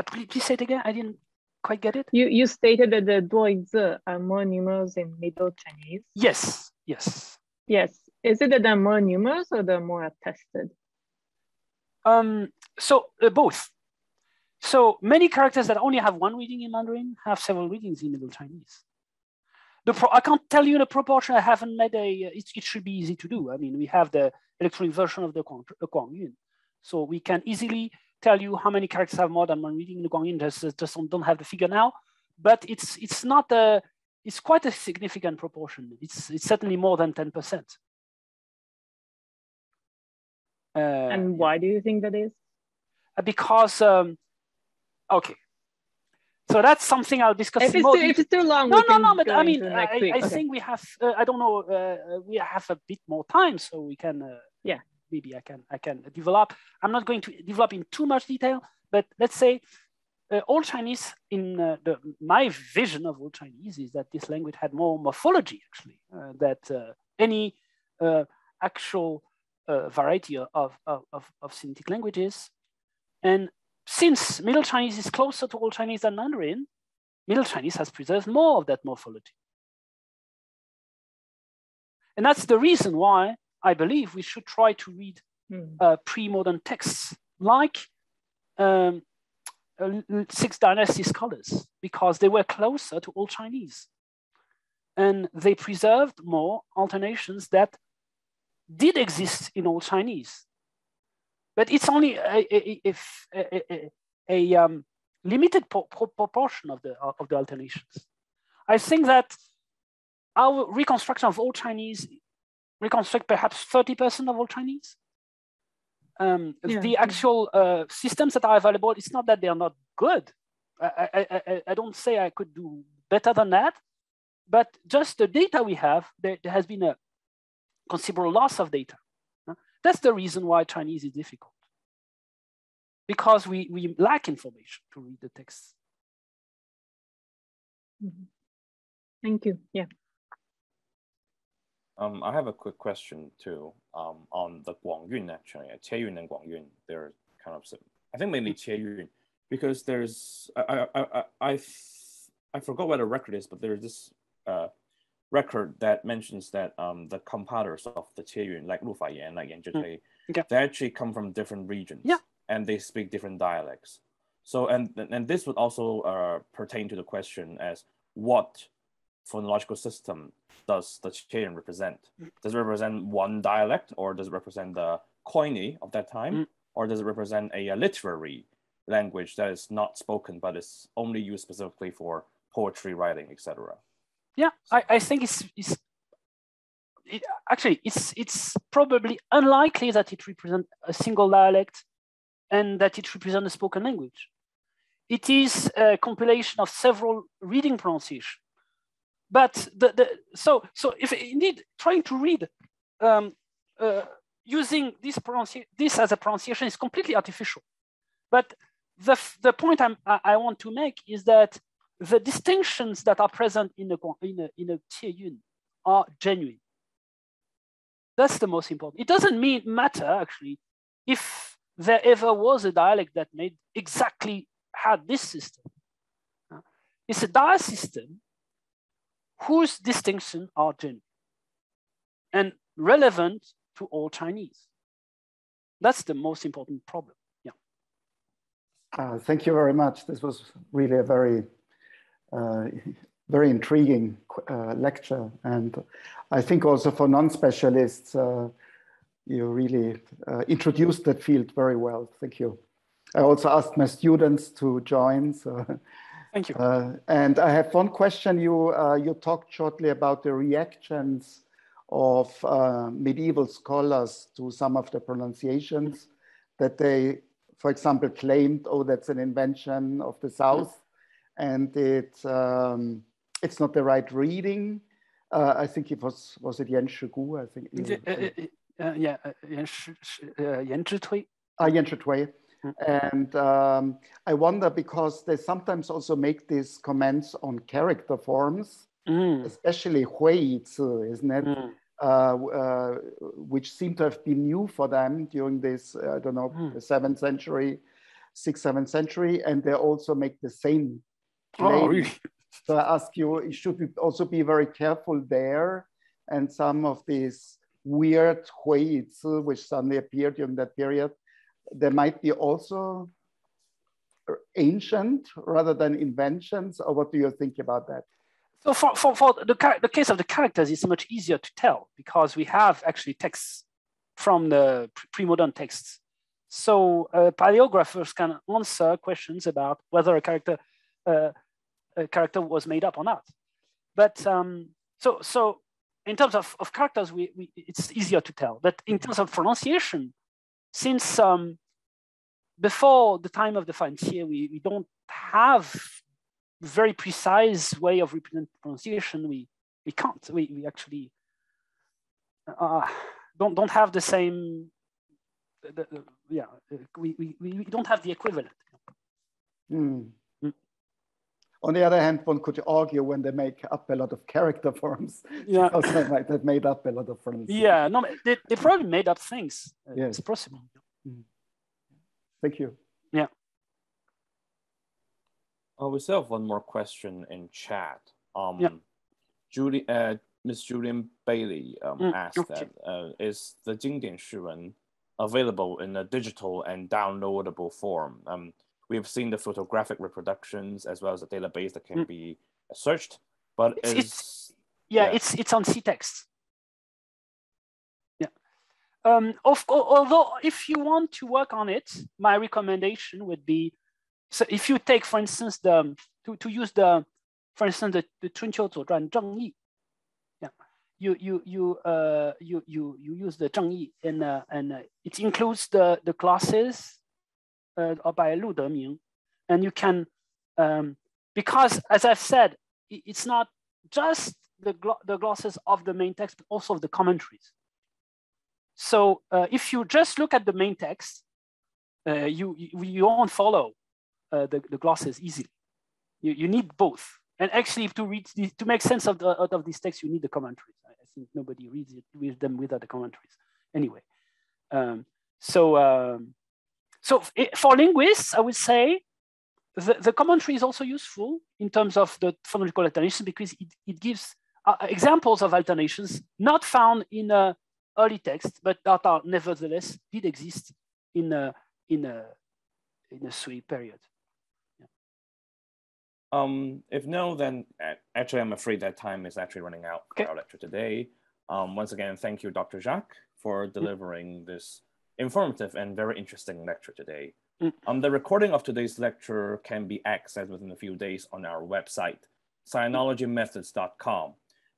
Please say it again. I didn't quite get it. You stated that the duolinzi are more numerals in Middle Chinese. Yes, yes. Yes. Is it that there are more numerals or they're more attested? Both. So many characters that only have one reading in Mandarin have several readings in Middle Chinese. I can't tell you the proportion. I haven't made it should be easy to do. I mean, we have the electronic version of the Guangyun. So we can easily tell you how many characters have more than one reading in the Guangyun. Just don't have the figure now, but it's not it's quite a significant proportion. It's certainly more than 10%. And why do you think that is? Because okay, so that's something I'll discuss. If it's too long, no. But I mean, I okay. think we have. I don't know. We have a bit more time, so we can. Yeah. Maybe I can develop. I'm not going to develop in too much detail, but let's say Old Chinese in my vision of Old Chinese is that this language had more morphology actually that any actual variety of Semitic languages. And since Middle Chinese is closer to Old Chinese than Mandarin, Middle Chinese has preserved more of that morphology. And that's the reason why I believe we should try to read pre-modern texts like 6 dynasty scholars, because they were closer to Old Chinese. And they preserved more alternations that did exist in Old Chinese. But it's only a limited proportion of the alternations. I think that our reconstruction of Old Chinese reconstruct perhaps 30% of Old Chinese. The actual systems that are available, it's not that they are not good. I don't say I could do better than that, but just the data we have, there has been a considerable loss of data. That's the reason why Chinese is difficult, because we lack information to read the text. Thank you. Yeah. I have a quick question too on the Guangyun actually. Qieyun and Guangyun, they're kind of, I think mainly Qieyun, because there's I forgot what the record is, but there's this record that mentions that the compilers of the Qieyun, like Lu Faiyan, like Yan Zhi, they actually come from different regions, and they speak different dialects. So and this would also pertain to the question as what phonological system does the Qieyun represent? Does it represent one dialect, or does it represent the Koine of that time, or does it represent a literary language that is not spoken but is only used specifically for poetry writing, etc.? Yeah, I think actually it's probably unlikely that it represents a single dialect and that it represents a spoken language. It is a compilation of several reading pronunciations. But so if indeed trying to read using this as a pronunciation is completely artificial. But the point I want to make is that the distinctions that are present in a Tieyun are genuine. That's the most important. It doesn't matter actually if there ever was a dialect that had this system. It's a dialect system whose distinctions are genuine and relevant to all Chinese. That's the most important problem. Yeah. Thank you very much. This was really a very, very intriguing lecture. And I think also for non-specialists, you really introduced that field very well. Thank you. I also asked my students to join. So. Thank you. And I have one question. You talked shortly about the reactions of medieval scholars to some of the pronunciations that they, for example, claimed, oh, that's an invention of the South, and it's not the right reading. I think it was it Yan Shigu? I think. Yeah, Yan Zhitui. Yan Zhitui. And I wonder, because they sometimes also make these comments on character forms, especially Hui Zi, isn't it? Which seem to have been new for them during this, I don't know, the 7th century, 6th, 7th century, and they also make the same claim. Oh, really? So I ask you, should we also be very careful there? And some of these weird Hui Zi, which suddenly appeared during that period, there might be also ancient rather than inventions, or what do you think about that? So for the case of the characters, it's much easier to tell because we have actually texts from the pre-modern texts. So paleographers can answer questions about whether a character was made up or not. But so in terms of characters, it's easier to tell. But in terms of pronunciation, since before the time of the Fanjie, we don't have very precise way of representing pronunciation. We can't. We actually don't have the same. We don't have the equivalent. On the other hand, one could argue when they make up a lot of character forms, because they might have made up a lot of pronunciation. Yeah, no, they probably made up things. Yes. It's possible. Thank you. Yeah. We still have one more question in chat. Miss Julian Bailey asked that, is the Jingdian Shiwen available in a digital and downloadable form? We have seen the photographic reproductions as well as a database that can be searched, but it's on CText. Yeah. Although if you want to work on it, my recommendation would be, so if you take, for instance, for instance, the Chunqiu Zuozhuan Zheng Yi, you use the Zheng Yi, and it includes the classes by Lu Deming, and you can because, as I've said, it's not just the glosses of the main text, but also of the commentaries. So if you just look at the main text, you won't follow the glosses easily. You need both. And actually, to make sense of these texts, you need the commentaries. I think nobody reads it with them without the commentaries. Anyway, so for linguists, I would say the commentary is also useful in terms of the phonological alternation, because it gives examples of alternations not found in early texts, but that are nevertheless did exist in a Sui period. If no, then actually I'm afraid that time is actually running out for our lecture today. Once again, thank you, Dr. Jacques, for delivering this informative and very interesting lecture today. The recording of today's lecture can be accessed within a few days on our website, sinologymethods.com.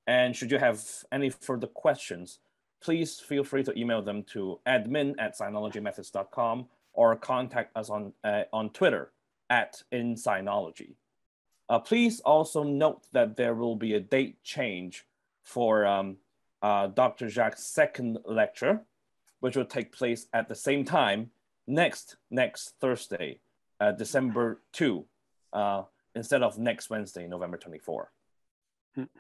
And should you have any further questions, please feel free to email them to admin@sinologymethods.com or contact us on Twitter @insinology. Please also note that there will be a date change for Dr. Jacques' second lecture, which will take place at the same time next Thursday, December 2, instead of next Wednesday, November 24.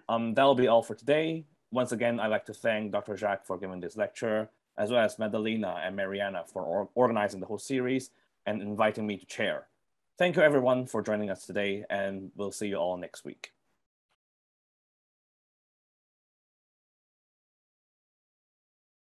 That'll be all for today. Once again, I'd like to thank Dr. Jacques for giving this lecture, as well as Madalena and Mariana for organizing the whole series and inviting me to chair. Thank you everyone for joining us today, and we'll see you all next week.